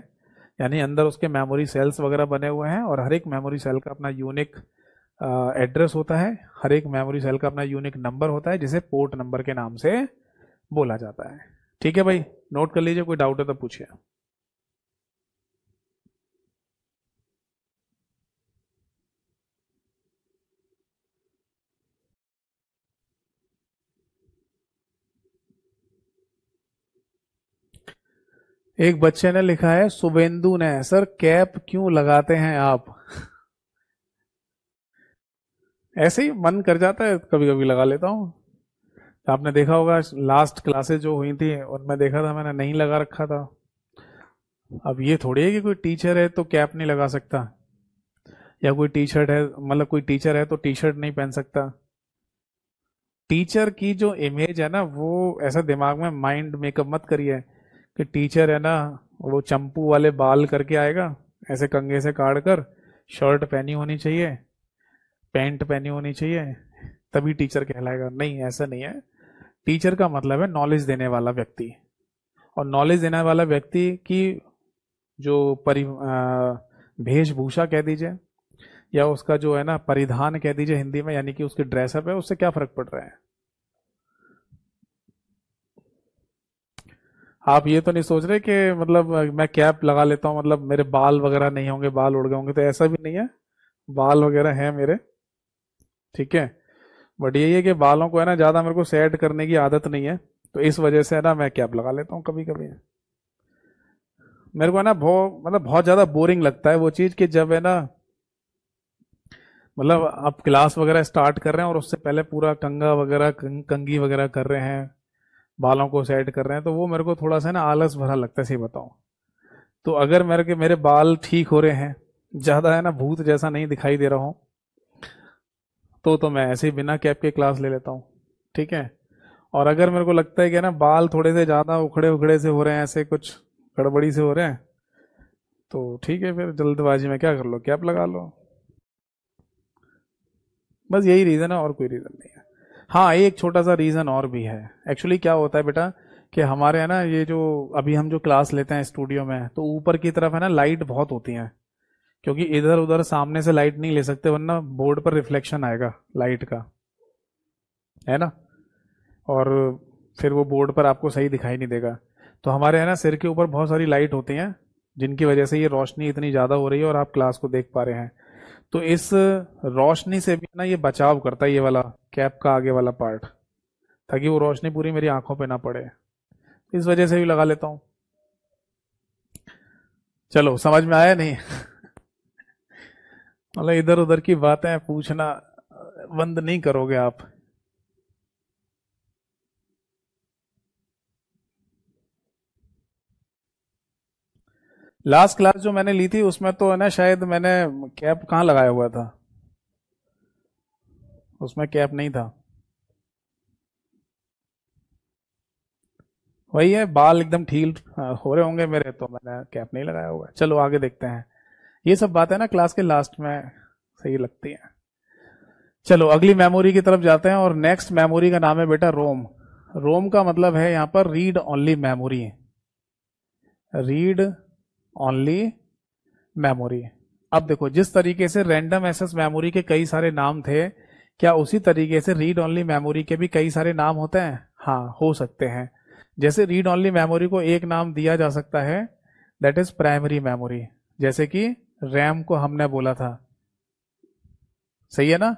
यानी अंदर उसके मेमोरी सेल्स वगैरह बने हुए हैं और हर एक मेमोरी सेल का अपना यूनिक एड्रेस होता है, हर एक मेमोरी सेल का अपना यूनिक नंबर होता है जिसे पोर्ट नंबर के नाम से बोला जाता है। ठीक है भाई, नोट कर लीजिए, कोई डाउट है तो पूछिए। एक बच्चे ने लिखा है, शुभेंदु ने, सर कैप क्यों लगाते हैं आप? ऐसे ही मन कर जाता है, कभी कभी लगा लेता हूँ। आपने देखा होगा लास्ट क्लासेस जो हुई थी उनमें देखा था मैंने नहीं लगा रखा था। अब ये थोड़ी है कि कोई टीचर है तो कैप नहीं लगा सकता, या कोई टी शर्ट है, मतलब कोई टीचर है तो टी शर्ट नहीं पहन सकता। टीचर की जो इमेज है ना वो ऐसा दिमाग में माइंड मेकअप मत करिए कि टीचर है ना वो चंपू वाले बाल करके आएगा, ऐसे कंघे से काट कर, शर्ट पहनी होनी चाहिए, पैंट पहनी होनी चाहिए, तभी टीचर कहलाएगा। नहीं, ऐसा नहीं है। टीचर का मतलब है नॉलेज देने वाला व्यक्ति, और नॉलेज देने वाला व्यक्ति की जो वेशभूषा कह दीजिए या उसका जो है ना परिधान कह दीजिए हिंदी में, यानी कि उसकी ड्रेसअप है, उससे क्या फर्क पड़ रहा है। आप ये तो नहीं सोच रहे कि मतलब मैं कैप लगा लेता हूँ मतलब मेरे बाल वगैरह नहीं होंगे, बाल उड़ गए होंगे, तो ऐसा भी नहीं है, बाल वगैरह है मेरे। ठीक है, बट यही है कि बालों को है ना ज्यादा मेरे को सेट करने की आदत नहीं है, तो इस वजह से है ना मैं कैप लगा लेता हूँ कभी कभी। मेरे को है ना बहुत ज्यादा बोरिंग लगता है वो चीज कि जब है ना मतलब आप क्लास वगैरह स्टार्ट कर रहे हैं और उससे पहले पूरा कंघा वगैरह कंघी वगैरह कर रहे हैं, बालों को सेट कर रहे हैं, तो वो मेरे को थोड़ा सा ना आलस भरा लगता है, सही बताऊं तो। अगर मेरे बाल ठीक हो रहे हैं, ज्यादा है ना भूत जैसा नहीं दिखाई दे रहा हूं, तो मैं ऐसे ही बिना कैप के क्लास ले लेता हूँ। ठीक है, और अगर मेरे को लगता है कि ना बाल थोड़े से ज्यादा उखड़े उखड़े से हो रहे हैं, ऐसे कुछ गड़बड़ी से हो रहे हैं, तो ठीक है फिर जल्दबाजी में क्या कर लो, कैप लगा लो। बस यही रीजन है, और कोई रीजन नहीं है। हाँ, एक छोटा सा रीजन और भी है। एक्चुअली क्या होता है बेटा कि हमारे है ना ये जो अभी हम जो क्लास लेते हैं स्टूडियो में, तो ऊपर की तरफ है ना लाइट बहुत होती है, क्योंकि इधर उधर सामने से लाइट नहीं ले सकते वरना बोर्ड पर रिफ्लेक्शन आएगा लाइट का, है ना, और फिर वो बोर्ड पर आपको सही दिखाई नहीं देगा। तो हमारे है ना सिर के ऊपर बहुत सारी लाइट होती हैं जिनकी वजह से ये रोशनी इतनी ज़्यादा हो रही है और आप क्लास को देख पा रहे हैं। तो इस रोशनी से भी ना ये बचाव करता है ये वाला कैप का आगे वाला पार्ट, ताकि वो रोशनी पूरी मेरी आंखों पे ना पड़े, इस वजह से भी लगा लेता हूँ। चलो समझ में आया नहीं? मतलब इधर उधर की बातें पूछना बंद नहीं करोगे आप। लास्ट क्लास जो मैंने ली थी उसमें तो है ना शायद मैंने कैप कहाँ लगाया हुआ था, उसमें कैप नहीं था। वही है, बाल एकदम ठीक हो रहे होंगे मेरे, तो मैंने कैप नहीं लगाया हुआ है। चलो आगे देखते हैं, ये सब बातें ना क्लास के लास्ट में सही लगती हैं। चलो अगली मेमोरी की तरफ जाते हैं, और नेक्स्ट मेमोरी का नाम है बेटा रोम। रोम का मतलब है यहाँ पर read only memory, read only memory. अब देखो जिस तरीके से रैंडम एक्सेस मेमोरी के कई सारे नाम थे, क्या उसी तरीके से रीड ओनली मेमोरी के भी कई सारे नाम होते हैं? हाँ, हो सकते हैं। जैसे रीड ओनली मेमोरी को एक नाम दिया जा सकता है, दैट इज प्राइमरी मेमोरी, जैसे कि रैम को हमने बोला था, सही है ना,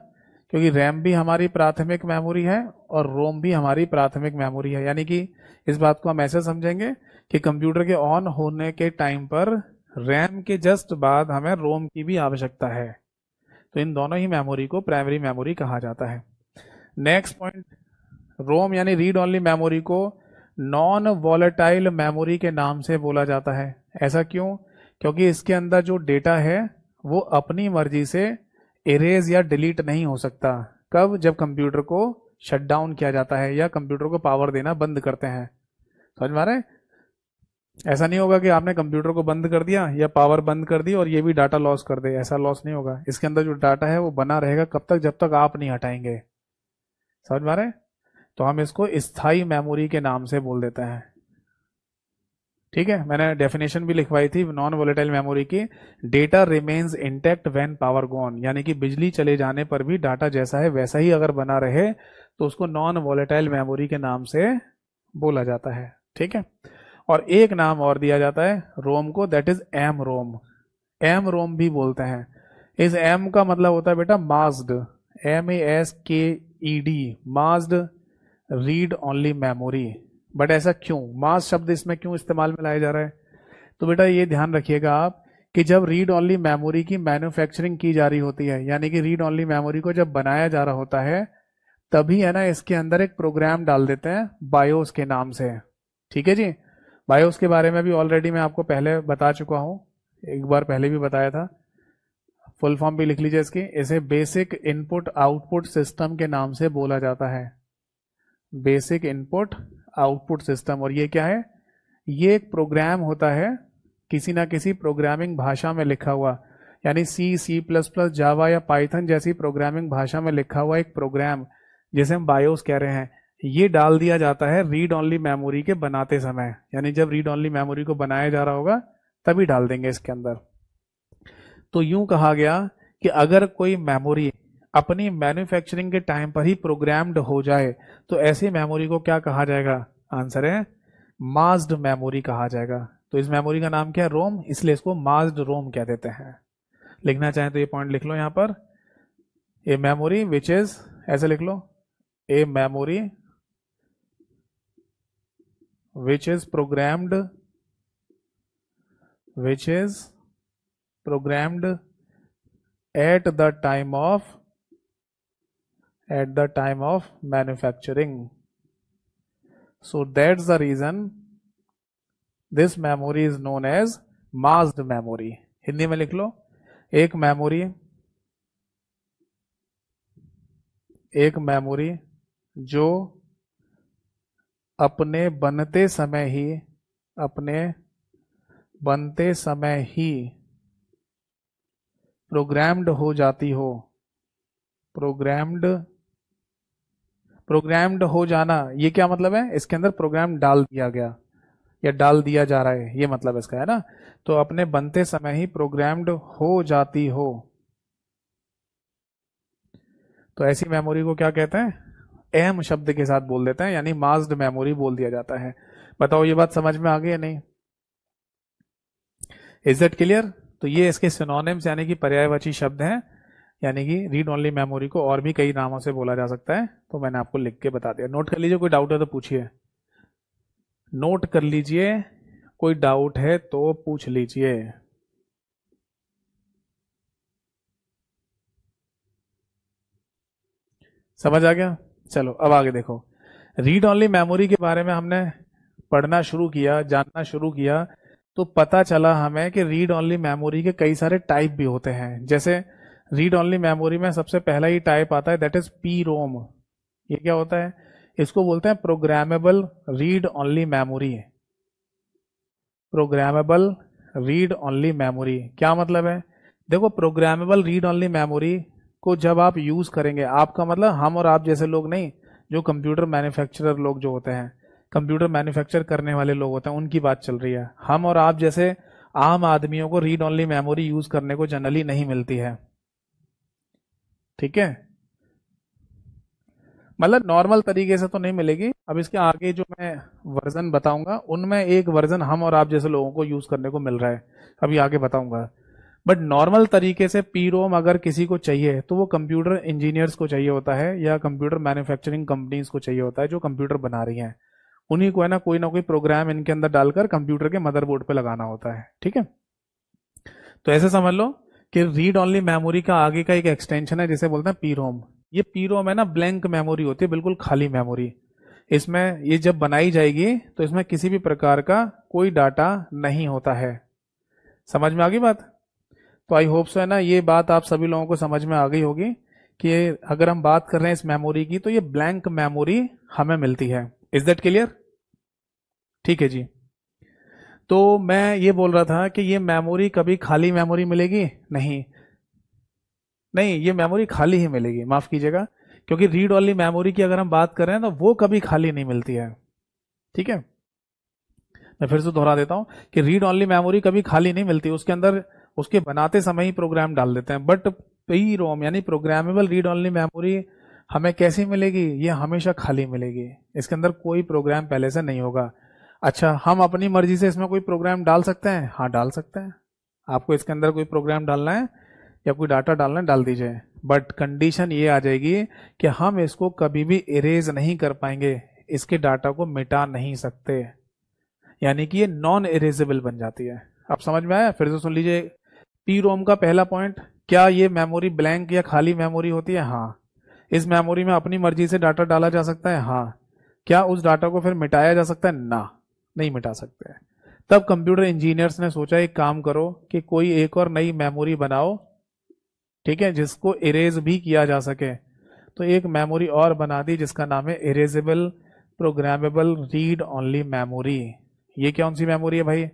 क्योंकि रैम भी हमारी प्राथमिक मेमोरी है और रोम भी हमारी प्राथमिक मेमोरी है। यानी कि इस बात को हम ऐसे समझेंगे कि कंप्यूटर के ऑन होने के टाइम पर रैम के जस्ट बाद हमें रोम की भी आवश्यकता है। तो इन दोनों ही मेमोरी को प्राइमरी मेमोरी कहा जाता है। नेक्स्ट पॉइंट, रोम यानी रीड ओनली मेमोरी को नॉन वॉलेटाइल मेमोरी के नाम से बोला जाता है। ऐसा क्यों? क्योंकि इसके अंदर जो डेटा है वो अपनी मर्जी से इरेज या डिलीट नहीं हो सकता। कब? जब कंप्यूटर को शट डाउन किया जाता है या कंप्यूटर को पावर देना बंद करते हैं। समझ में आ रहा है? ऐसा नहीं होगा कि आपने कंप्यूटर को बंद कर दिया या पावर बंद कर दी और ये भी डाटा लॉस कर दे, ऐसा लॉस नहीं होगा। इसके अंदर जो डाटा है वो बना रहेगा कब तक? जब तक आप नहीं हटाएंगे। समझ में आ रहा है? तो हम इसको स्थायी मेमोरी के नाम से बोल देते हैं। ठीक है, मैंने डेफिनेशन भी लिखवाई थी नॉन वोलेटाइल मेमोरी की। Data remains intact when power gone, यानी कि बिजली चले जाने पर भी डाटा जैसा है वैसा ही अगर बना रहे तो उसको नॉन वोलेटाइल मेमोरी के नाम से बोला जाता है। ठीक है, और एक नाम और दिया जाता है रोम को, that is M Rome. M Rome भी बोलते हैं। इस एम का मतलब होता है बेटा massed, MASKED, massed read only memory. But ऐसा क्यों? मास शब्द इसमें क्यों इस्तेमाल में लाया जा रहा है? तो बेटा ये ध्यान रखिएगा आप कि जब रीड ओनली मेमोरी की मैन्युफैक्चरिंग की जा रही होती है, यानी कि रीड ओनली मेमोरी को जब बनाया जा रहा होता है, तभी है ना इसके अंदर एक प्रोग्राम डाल देते हैं बायोस के नाम से। ठीक है जी, बायोस के बारे में भी ऑलरेडी मैं आपको पहले बता चुका हूं, एक बार पहले भी बताया था। फुल फॉर्म भी लिख लीजिए इसकी। इसे बेसिक इनपुट आउटपुट सिस्टम के नाम से बोला जाता है। Basic input output system. और ये क्या है? ये एक प्रोग्राम होता है किसी ना किसी प्रोग्रामिंग भाषा में लिखा हुआ, यानी C++, जावा या पाइथन जैसी प्रोग्रामिंग भाषा में लिखा हुआ एक प्रोग्राम जिसे हम बायोस कह रहे हैं। ये डाल दिया जाता है रीड ओनली मेमोरी के बनाते समय, यानी जब रीड ओनली मेमोरी को बनाया जा रहा होगा तभी डाल देंगे इसके अंदर। तो यूं कहा गया कि अगर कोई मेमोरी अपनी मैन्युफैक्चरिंग के टाइम पर ही प्रोग्राम्ड हो जाए तो ऐसी मेमोरी को क्या कहा जाएगा? आंसर है मास्ड मेमोरी कहा जाएगा। तो इस मेमोरी का नाम क्या है? रोम, इसलिए इसको मास्ड रोम कह देते हैं। लिखना चाहें तो ये पॉइंट लिख लो यहां पर। ए मेमोरी विच इज, ऐसे लिख लो, a memory which is programmed at the time of manufacturing. So that's the reason this memory is known as masked memory. Hindi में लिख लो, एक मेमोरी जो अपने बनते समय ही प्रोग्राम्ड हो जाती हो। प्रोग्राम्ड हो जाना, ये क्या मतलब है? इसके अंदर प्रोग्राम डाल दिया गया या डाल दिया जा रहा है, ये मतलब इसका है ना। तो अपने बनते समय ही प्रोग्राम्ड हो जाती हो, तो ऐसी मेमोरी को क्या कहते हैं? एम शब्द के साथ बोल देते हैं, यानी मास्ड मेमोरी बोल दिया जाता है। बताओ ये बात समझ में आ गई या नहीं? Is that clear? तो ये इसके सिनोनिम्स यानी कि पर्यायवाची शब्द हैं, यानी कि रीड ओनली मेमोरी को और भी कई नामों से बोला जा सकता है। तो मैंने आपको लिख के बता दिया, नोट कर लीजिए। कोई डाउट है तो पूछिए, नोट कर लीजिए, कोई डाउट है तो पूछ लीजिए। समझ आ गया? चलो अब आगे देखो। रीड ओनली मेमोरी के बारे में हमने पढ़ना शुरू किया, जानना शुरू किया, तो पता चला हमें कि रीड ओनली मेमोरी के कई सारे टाइप भी होते हैं। जैसे रीड ओनली मेमोरी में सबसे पहला ही टाइप आता है, दैट इज पी रोम। ये क्या होता है? इसको बोलते हैं programmable read only memory. Programmable read only memory क्या मतलब है? देखो, प्रोग्रामेबल रीड ओनली मेमोरी को जब आप यूज करेंगे, आपका मतलब हम और आप जैसे लोग नहीं, जो कंप्यूटर मैन्युफैक्चरर लोग जो होते हैं, कंप्यूटर मैन्युफैक्चर करने वाले लोग होते हैं, उनकी बात चल रही है। हम और आप जैसे आम आदमियों को रीड ओनली मेमोरी यूज करने को जनरली नहीं मिलती है। ठीक है, मतलब नॉर्मल तरीके से तो नहीं मिलेगी। अब इसके आगे जो मैं वर्जन बताऊंगा उनमें एक वर्जन हम और आप जैसे लोगों को यूज करने को मिल रहा है, अभी आगे बताऊंगा। बट नॉर्मल तरीके से पी रोम अगर किसी को चाहिए तो वो कंप्यूटर इंजीनियर्स को चाहिए होता है, या कंप्यूटर मैन्युफैक्चरिंग कंपनीज को चाहिए होता है जो कंप्यूटर बना रही हैं। उन्हीं को है ना कोई प्रोग्राम इनके अंदर डालकर कंप्यूटर के मदरबोर्ड पे लगाना होता है। ठीक है, तो ऐसे समझ लो कि रीड ओनली मेमोरी का आगे का एक एक्सटेंशन है जिसे बोलते हैं पी रोम। ये पी रोम है ना, ब्लैंक मेमोरी होती है, बिल्कुल खाली मेमोरी। इसमें ये जब बनाई जाएगी तो इसमें किसी भी प्रकार का कोई डाटा नहीं होता है। समझ में आ गई बात? तो आई होप सो है ना, ये बात आप सभी लोगों को समझ में आ गई होगी कि अगर हम बात कर रहे हैं इस मेमोरी की तो ये ब्लैंक मेमोरी हमें मिलती है। Is that clear? ठीक है जी। तो मैं ये बोल रहा था कि ये मेमोरी कभी खाली मेमोरी मिलेगी नहीं, नहीं ये मेमोरी खाली ही मिलेगी, माफ कीजिएगा, क्योंकि रीड ओनली मेमोरी की अगर हम बात कर रहे हैं तो वो कभी खाली नहीं मिलती है। ठीक है, मैं फिर से दोहरा देता हूं कि रीड ओनली मेमोरी कभी खाली नहीं मिलती, उसके अंदर उसके बनाते समय ही प्रोग्राम डाल देते हैं। बट पी रोम यानी प्रोग्रामेबल रीड ओनली मेमोरी हमें कैसी मिलेगी? ये हमेशा खाली मिलेगी, इसके अंदर कोई प्रोग्राम पहले से नहीं होगा। अच्छा, हम अपनी मर्जी से इसमें कोई प्रोग्राम डाल सकते हैं? हाँ डाल सकते हैं। आपको इसके अंदर कोई प्रोग्राम डालना है या कोई डाटा डालना है, डाल दीजिए। बट कंडीशन ये आ जाएगी कि हम इसको कभी भी इरेज नहीं कर पाएंगे, इसके डाटा को मिटा नहीं सकते, यानी कि ये नॉन इरेजेबल बन जाती है। अब समझ में आया? फिर से सुन लीजिए। पी रोम का पहला पॉइंट, क्या ये मेमोरी ब्लैंक या खाली मेमोरी होती है? हाँ। इस मेमोरी में अपनी मर्जी से डाटा डाला जा सकता है? हाँ। क्या उस डाटा को फिर मिटाया जा सकता है? ना, नहीं मिटा सकते। तब कंप्यूटर इंजीनियर्स ने सोचा एक काम करो कि कोई एक और नई मेमोरी बनाओ, ठीक है, जिसको इरेज भी किया जा सके। तो एक मेमोरी और बना दी जिसका नाम है erasable programmable read only memory. ये कौन सी मेमोरी है भाई?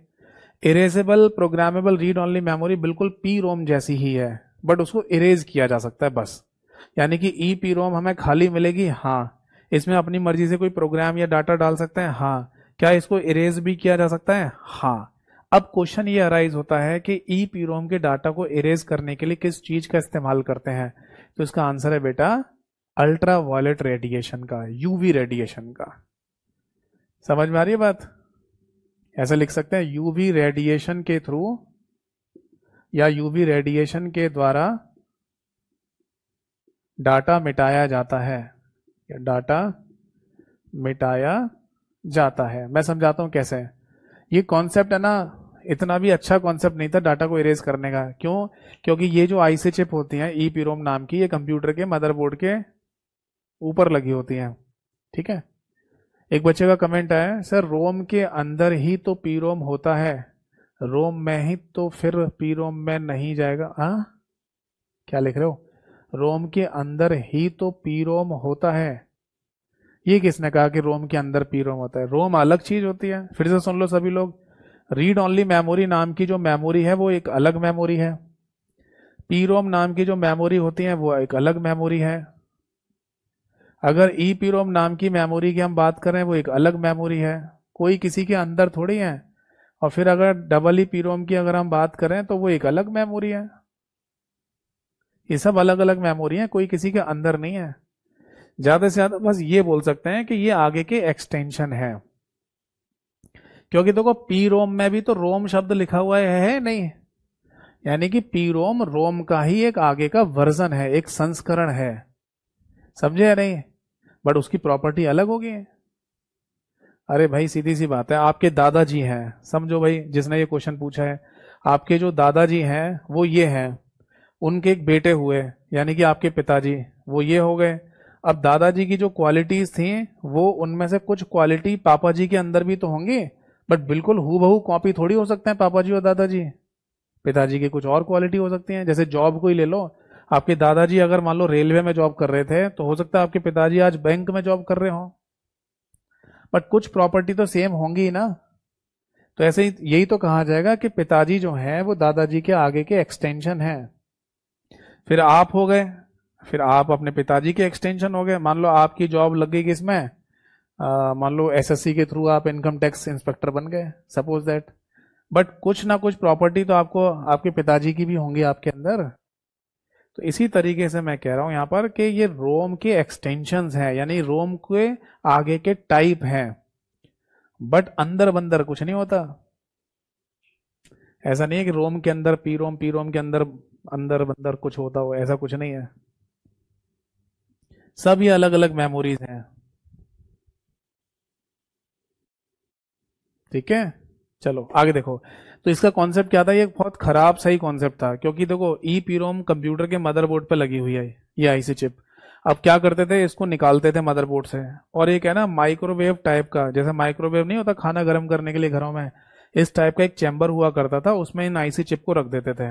Erasable programmable read only memory बिल्कुल पी रोम जैसी ही है, बट उसको इरेज किया जा सकता है बस। यानी कि ई पी रोम हमें खाली मिलेगी? हाँ। इसमें अपनी मर्जी से कोई प्रोग्राम या डाटा डाल सकते हैं? हाँ। क्या इसको इरेज भी किया जा सकता है? हाँ। अब क्वेश्चन ये अराइज होता है कि ई पी रोम के डाटा को इरेज करने के लिए किस चीज का इस्तेमाल करते हैं? तो इसका आंसर है बेटा अल्ट्रा वायलेट रेडिएशन का, यूवी रेडिएशन का। समझ में आ रही है बात? ऐसे लिख सकते हैं, यूवी रेडिएशन के थ्रू या यूवी रेडिएशन के द्वारा डाटा मिटाया जाता है, या डाटा मिटाया जाता है। मैं समझाता हूं कैसे। ये कॉन्सेप्ट है ना, इतना भी अच्छा कॉन्सेप्ट नहीं था डाटा को इरेज करने का। क्यों? क्योंकि ये जो आईसी चिप होती हैं ई पीरोम नाम की, ये कंप्यूटर के मदरबोर्ड के ऊपर लगी होती हैं। ठीक है, एक बच्चे का कमेंट आया, सर रोम के अंदर ही तो पीरोम होता है, रोम में ही तो फिर पीरोम में नहीं जाएगा? हाँ, क्या लिख रहे हो? रोम के अंदर ही तो पीरोम होता है। ये किसने कहा कि रोम के अंदर पीरोम होता है? रोम अलग चीज होती है। फिर से सुन लो सभी लोग, रीड ओनली मेमोरी नाम की जो मेमोरी है वो एक अलग मेमोरी है, पीरोम नाम की जो मेमोरी होती है वो एक अलग मेमोरी है। अगर ई पीरोम नाम की मेमोरी की हम बात करें वो एक अलग मेमोरी है, कोई किसी के अंदर थोड़ी है। और फिर अगर डबल ई पीरोम की अगर हम बात करें तो वो एक अलग मेमोरी है। ये सब अलग अलग मेमोरी है, कोई किसी के अंदर नहीं है। ज्यादा से ज्यादा बस ये बोल सकते हैं कि ये आगे के एक्सटेंशन है। क्योंकि देखो पी रोम में भी तो रोम शब्द लिखा हुआ है नहीं, यानी कि पी रोम रोम का ही एक आगे का वर्जन है, एक संस्करण है। समझे या नहीं? बट उसकी प्रॉपर्टी अलग होगी। अरे भाई सीधी सी बात है, आपके दादाजी हैं, समझो भाई जिसने ये क्वेश्चन पूछा है, आपके जो दादाजी हैं वो ये हैं, उनके एक बेटे हुए यानी कि आपके पिताजी, वो ये हो गए। अब दादाजी की जो क्वालिटीज थी वो उनमें से कुछ क्वालिटी पापा जी के अंदर भी तो होंगी, बट बिल्कुल हूबहू कॉपी थोड़ी हो सकते हैं पापा जी और दादाजी। पिताजी की कुछ और क्वालिटी हो सकती है। जैसे जॉब को ही ले लो, आपके दादाजी अगर मान लो रेलवे में जॉब कर रहे थे तो हो सकता है आपके पिताजी आज बैंक में जॉब कर रहे हो, बट कुछ प्रॉपर्टी तो सेम होंगी ही ना। तो ऐसे ही यही तो कहा जाएगा कि पिताजी जो है वो दादाजी के आगे के एक्सटेंशन है। फिर आप हो गए, फिर आप अपने पिताजी के एक्सटेंशन हो गए। मान लो आपकी जॉब लग गई किसमें, मान लो एसएससी के थ्रू आप इनकम टैक्स इंस्पेक्टर बन गए, सपोज दैट। बट कुछ ना कुछ प्रॉपर्टी तो आपको आपके पिताजी की भी होंगी आपके अंदर। तो इसी तरीके से मैं कह रहा हूं यहां पर कि ये रोम के एक्सटेंशंस हैं, यानी रोम के आगे के टाइप हैं, बट अंदर बंदर कुछ नहीं होता। ऐसा नहीं है कि रोम के अंदर पी रोम के अंदर अंदर बंदर कुछ होता हो, ऐसा कुछ नहीं है। सब ये अलग अलग मेमोरीज हैं। ठीक है, चलो आगे देखो। तो इसका कॉन्सेप्ट क्या था, ये बहुत खराब सही कॉन्सेप्ट था, क्योंकि देखो ई पीरोम कंप्यूटर के मदरबोर्ड पे लगी हुई है ये आईसी चिप। अब क्या करते थे, इसको निकालते थे मदरबोर्ड से, और एक है ना माइक्रोवेव टाइप का, जैसे माइक्रोवेव नहीं होता खाना गर्म करने के लिए घरों में, इस टाइप का एक चैम्बर हुआ करता था, उसमें इन आईसी चिप को रख देते थे,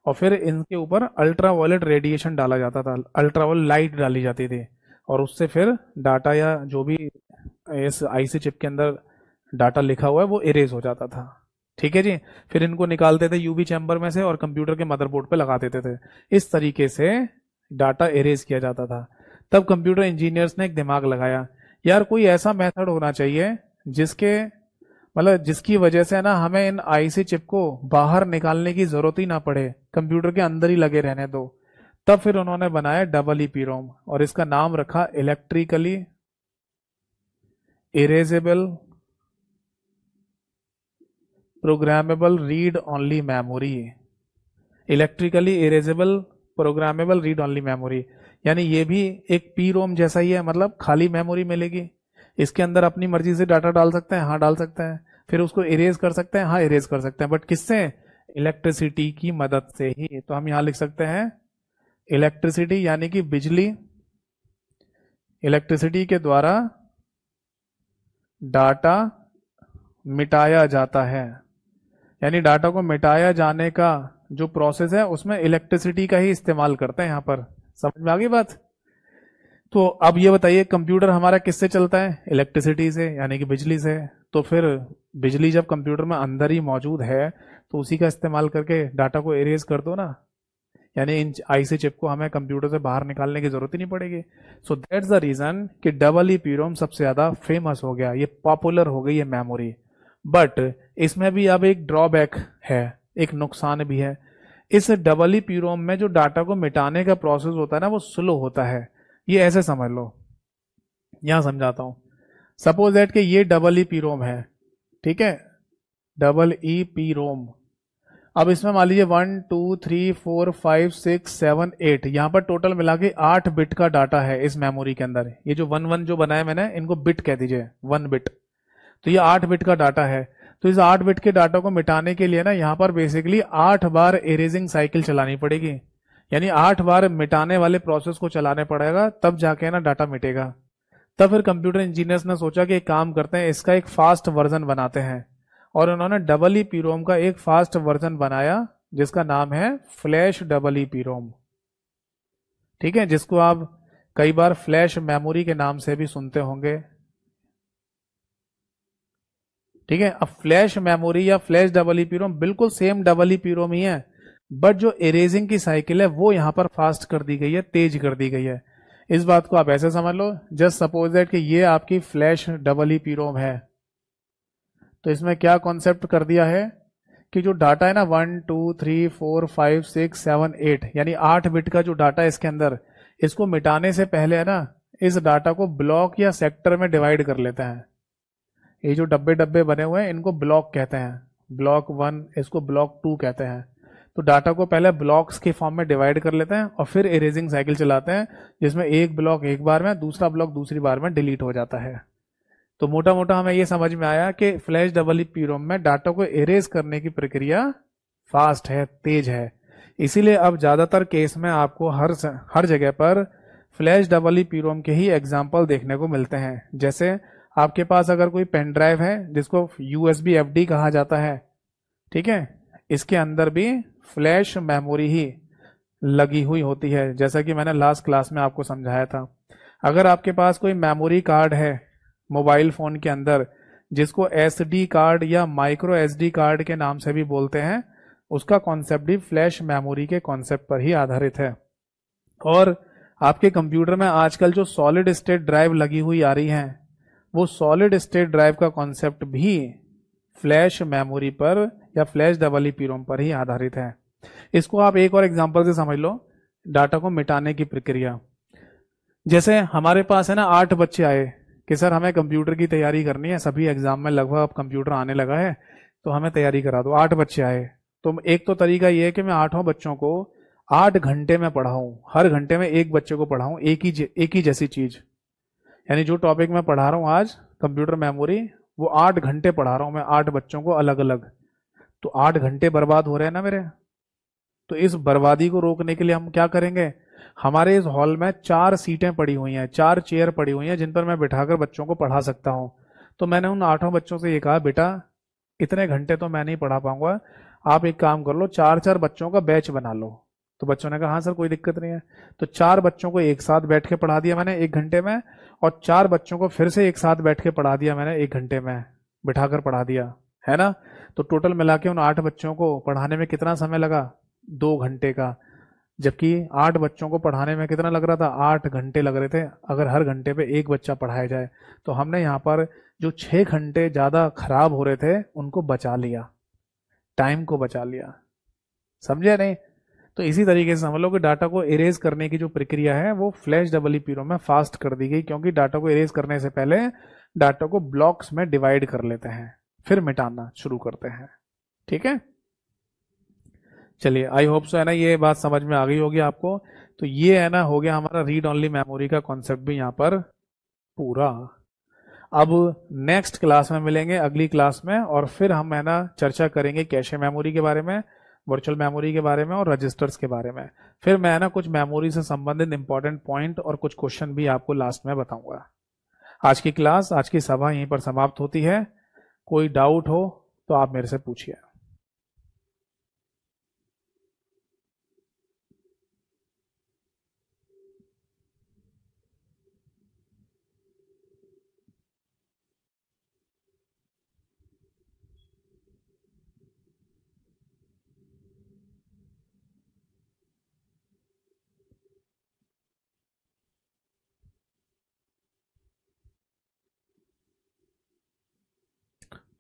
और फिर इनके ऊपर अल्ट्रावायलेट रेडिएशन डाला जाता था, अल्ट्रावायलेट लाइट डाली जाती थी, और उससे फिर डाटा या जो भी इस आईसी चिप के अंदर डाटा लिखा हुआ है वो इरेज हो जाता था। ठीक है जी। फिर इनको निकालते थे यूवी चैम्बर में से और कंप्यूटर के मदरबोर्ड पे लगा देते थे। इस तरीके से डाटा इरेज किया जाता था। तब कंप्यूटर इंजीनियर्स ने एक दिमाग लगाया, यार कोई ऐसा मेथड होना चाहिए जिसके मतलब जिसकी वजह से ना हमें इन आईसी चिप को बाहर निकालने की जरूरत ही ना पड़े, कंप्यूटर के अंदर ही लगे रहने दो। तब फिर उन्होंने बनाया डबल ईपीरोम और इसका नाम रखा electrically erasable programmable read only memory. Electrically erasable programmable read only memory, यानी ये भी एक पी रोम जैसा ही है, मतलब खाली मेमोरी मिलेगी, इसके अंदर अपनी मर्जी से डाटा डाल सकते हैं, हाँ डाल सकते हैं, फिर उसको इरेज कर सकते हैं, हाँ इरेज कर सकते हैं, बट किससे, इलेक्ट्रिसिटी की मदद से ही। तो हम यहां लिख सकते हैं इलेक्ट्रिसिटी, यानी कि बिजली, इलेक्ट्रिसिटी के द्वारा डाटा मिटाया जाता है, यानी डाटा को मिटाया जाने का जो प्रोसेस है उसमें इलेक्ट्रिसिटी का ही इस्तेमाल करते हैं। यहां पर समझ में आ गई बात। तो अब ये बताइए कंप्यूटर हमारा किससे चलता है, इलेक्ट्रिसिटी से, यानी कि बिजली से। तो फिर बिजली जब कंप्यूटर में अंदर ही मौजूद है तो उसी का इस्तेमाल करके डाटा को इरेज कर दो ना, यानी इन आईसी चिप को हमें कंप्यूटर से बाहर निकालने की जरूरत ही नहीं पड़ेगी। सो दैट्स द रीजन कि डबल ईपीरोम सबसे ज्यादा फेमस हो गया, ये पॉपुलर हो गई है मेमोरी। बट इसमें भी अब एक ड्रॉबैक है, एक नुकसान भी है। इस डबल ईपीरोम में जो डाटा को मिटाने का प्रोसेस होता है ना वो स्लो होता है। ये ऐसे समझ लो, यहां समझाता हूं। सपोज दैट कि ये डबल ईपीरोम है, ठीक है, डबल ईपीरोम। अब इसमें मान लीजिए 1 2 3 4 5 6 7 8, यहां पर टोटल मिला के 8 बिट का डाटा है इस मेमोरी के अंदर। ये जो 1 1 जो बनाया मैंने, इनको बिट कह दीजिए, 1 बिट। तो ये 8 बिट का डाटा है। तो इस 8 बिट के डाटा को मिटाने के लिए ना यहाँ पर बेसिकली 8 बार इरेजिंग साइकिल चलानी पड़ेगी, यानी 8 बार मिटाने वाले प्रोसेस को चलाने पड़ेगा, तब जाके ना डाटा मिटेगा। तब फिर कंप्यूटर इंजीनियर्स ने सोचा कि एक काम करते हैं, इसका एक फास्ट वर्जन बनाते हैं, और उन्होंने डबल ईपीरोम का एक फास्ट वर्जन बनाया जिसका नाम है फ्लैश डबल ईपीरोम। ठीक है, जिसको आप कई बार फ्लैश मेमोरी के नाम से भी सुनते होंगे। ठीक है, अब फ्लैश मेमोरी या फ्लैश डबल ईपीरोम बिल्कुल सेम डबल ईपीरोम ही है, बट जो इरेजिंग की साइकिल है वो यहां पर फास्ट कर दी गई है, तेज कर दी गई है। इस बात को आप ऐसे समझ लो, जस्ट सपोज दैट कि ये आपकी फ्लैश डबल ईपीरोम है। तो इसमें क्या कॉन्सेप्ट कर दिया है कि जो डाटा है ना 1 2 3 4 5 6 7 8, यानी 8 बिट का जो डाटा है इसके अंदर, इसको मिटाने से पहले है ना इस डाटा को ब्लॉक या सेक्टर में डिवाइड कर लेते हैं। ये जो डब्बे डब्बे बने हुए हैं इनको ब्लॉक कहते हैं, ब्लॉक 1, इसको ब्लॉक 2 कहते हैं। तो डाटा को पहले ब्लॉक्स के फॉर्म में डिवाइड कर लेते हैं और फिर इरेजिंग साइकिल चलाते हैं, जिसमें एक ब्लॉक एक बार में, दूसरा ब्लॉक दूसरी बार में डिलीट हो जाता है। तो मोटा मोटा हमें ये समझ में आया कि फ्लैश डबल ईपीरोम में डाटा को इरेज करने की प्रक्रिया फास्ट है, तेज है। इसीलिए अब ज्यादातर केस में आपको हर जगह पर फ्लैश डबल ईपीरोम के ही एग्जाम्पल देखने को मिलते हैं। जैसे आपके पास अगर कोई पेन ड्राइव है जिसको यूएसबी एफडी कहा जाता है, ठीक है, इसके अंदर भी फ्लैश मेमोरी ही लगी हुई होती है, जैसा कि मैंने लास्ट क्लास में आपको समझाया था। अगर आपके पास कोई मेमोरी कार्ड है मोबाइल फोन के अंदर, जिसको एसडी कार्ड या माइक्रो एसडी कार्ड के नाम से भी बोलते हैं, उसका कॉन्सेप्ट भी फ्लैश मेमोरी के कॉन्सेप्ट पर ही आधारित है। और आपके कंप्यूटर में आजकल जो सॉलिड स्टेट ड्राइव लगी हुई आ रही हैं, वो सॉलिड स्टेट ड्राइव का कॉन्सेप्ट भी फ्लैश मेमोरी पर या फ्लैश डबल ईपीरोम पर ही आधारित है। इसको आप एक और एग्जांपल से समझ लो, डाटा को मिटाने की प्रक्रिया। जैसे हमारे पास है ना 8 बच्चे आए कि सर हमें कंप्यूटर की तैयारी करनी है, सभी एग्जाम में लगभग अब कंप्यूटर आने लगा है तो हमें तैयारी करा दो। 8 बच्चे आए, तो एक तो तरीका ये है कि मैं 8 बच्चों को 8 घंटे में पढ़ाऊं, हर घंटे में एक बच्चे को पढ़ाऊं एक ही जैसी चीज, यानी जो टॉपिक मैं पढ़ा रहा हूं आज कंप्यूटर मेमोरी, वो 8 घंटे पढ़ा रहा हूं मैं 8 बच्चों को अलग अलग, तो 8 घंटे बर्बाद हो रहे हैं ना मेरे। तो इस बर्बादी को रोकने के लिए हम क्या करेंगे, हमारे इस हॉल में 4 सीटें पड़ी हुई हैं, 4 चेयर पड़ी हुई हैं जिन पर मैं बिठाकर बच्चों को पढ़ा सकता हूं। तो मैंने उन 8 बच्चों से ये कहा, बेटा इतने घंटे तो मैं नहीं पढ़ा पाऊंगा, आप एक काम कर लो, 4 4 बच्चों का बैच बना लो। तो बच्चों ने कहा हाँ सर कोई दिक्कत नहीं है। तो 4 बच्चों को एक साथ बैठ के पढ़ा दिया मैंने 1 घंटे में, और 4 बच्चों को फिर से एक साथ बैठ के पढ़ा दिया मैंने 1 घंटे में, बिठाकर पढ़ा दिया, है ना। तो टोटल मिला के उन 8 बच्चों को पढ़ाने में कितना समय लगा, 2 घंटे का। जबकि 8 बच्चों को पढ़ाने में कितना लग रहा था, 8 घंटे लग रहे थे। अगर हर घंटे पे एक बच्चा पढ़ाया जाए तो हमने यहाँ पर जो 6 घंटे ज्यादा खराब हो रहे थे उनको बचा लिया, टाइम को बचा लिया, समझे नहीं। तो इसी तरीके से समझ लो कि डाटा को इरेज करने की जो प्रक्रिया है वो फ्लैश डब्ल्यूपीरो में फास्ट कर दी गई, क्योंकि डाटा को इरेज करने से पहले डाटा को ब्लॉक्स में डिवाइड कर लेते हैं, फिर मिटाना शुरू करते हैं। ठीक है, चलिए आई होप सो, है ना, ये बात समझ में आ गई होगी आपको। तो ये है ना हो गया हमारा रीड ओनली मेमोरी का कॉन्सेप्ट भी यहाँ पर पूरा। अब नेक्स्ट क्लास में मिलेंगे, अगली क्लास में, और फिर हम है ना चर्चा करेंगे कैशे मेमोरी के बारे में, वर्चुअल मेमोरी के बारे में और रजिस्टर्स के बारे में। फिर मैं है ना कुछ मेमोरी से संबंधित इंपॉर्टेंट पॉइंट और कुछ क्वेश्चन भी आपको लास्ट में बताऊंगा। आज की क्लास, आज की सभा यहीं पर समाप्त होती है। कोई डाउट हो तो आप मेरे से पूछिए।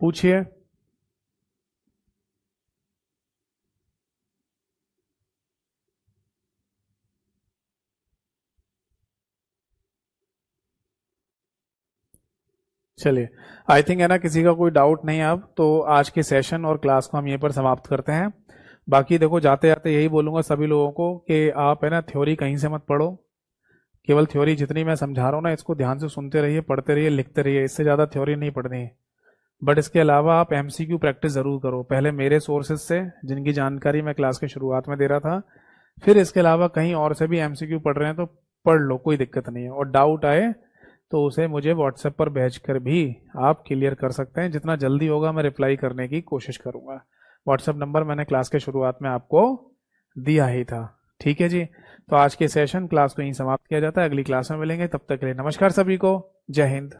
पूछिए। चलिए, आई थिंक है ना किसी का कोई डाउट नहीं है अब, तो आज के सेशन और क्लास को हम यहीं पर समाप्त करते हैं। बाकी देखो, जाते जाते यही बोलूंगा सभी लोगों को कि आप है ना थ्योरी कहीं से मत पढ़ो, केवल थ्योरी जितनी मैं समझा रहा हूँ ना इसको ध्यान से सुनते रहिए, पढ़ते रहिए, लिखते रहिए, इससे ज़्यादा थ्योरी नहीं पढ़नी है। बट इसके अलावा आप एमसीक्यू प्रैक्टिस ज़रूर करो, पहले मेरे सोर्सेज से जिनकी जानकारी मैं क्लास के शुरुआत में दे रहा था, फिर इसके अलावा कहीं और से भी एमसीक्यू पढ़ रहे हैं तो पढ़ लो, कोई दिक्कत नहीं है। और डाउट आए तो उसे मुझे व्हाट्सएप पर भेज कर भी आप क्लियर कर सकते हैं, जितना जल्दी होगा मैं रिप्लाई करने की कोशिश करूंगा। व्हाट्सएप नंबर मैंने क्लास के शुरुआत में आपको दिया ही था। ठीक है जी, तो आज के सेशन क्लास को यहीं समाप्त किया जाता है, अगली क्लास में मिलेंगे, तब तक के लिए नमस्कार सभी को, जय हिंद।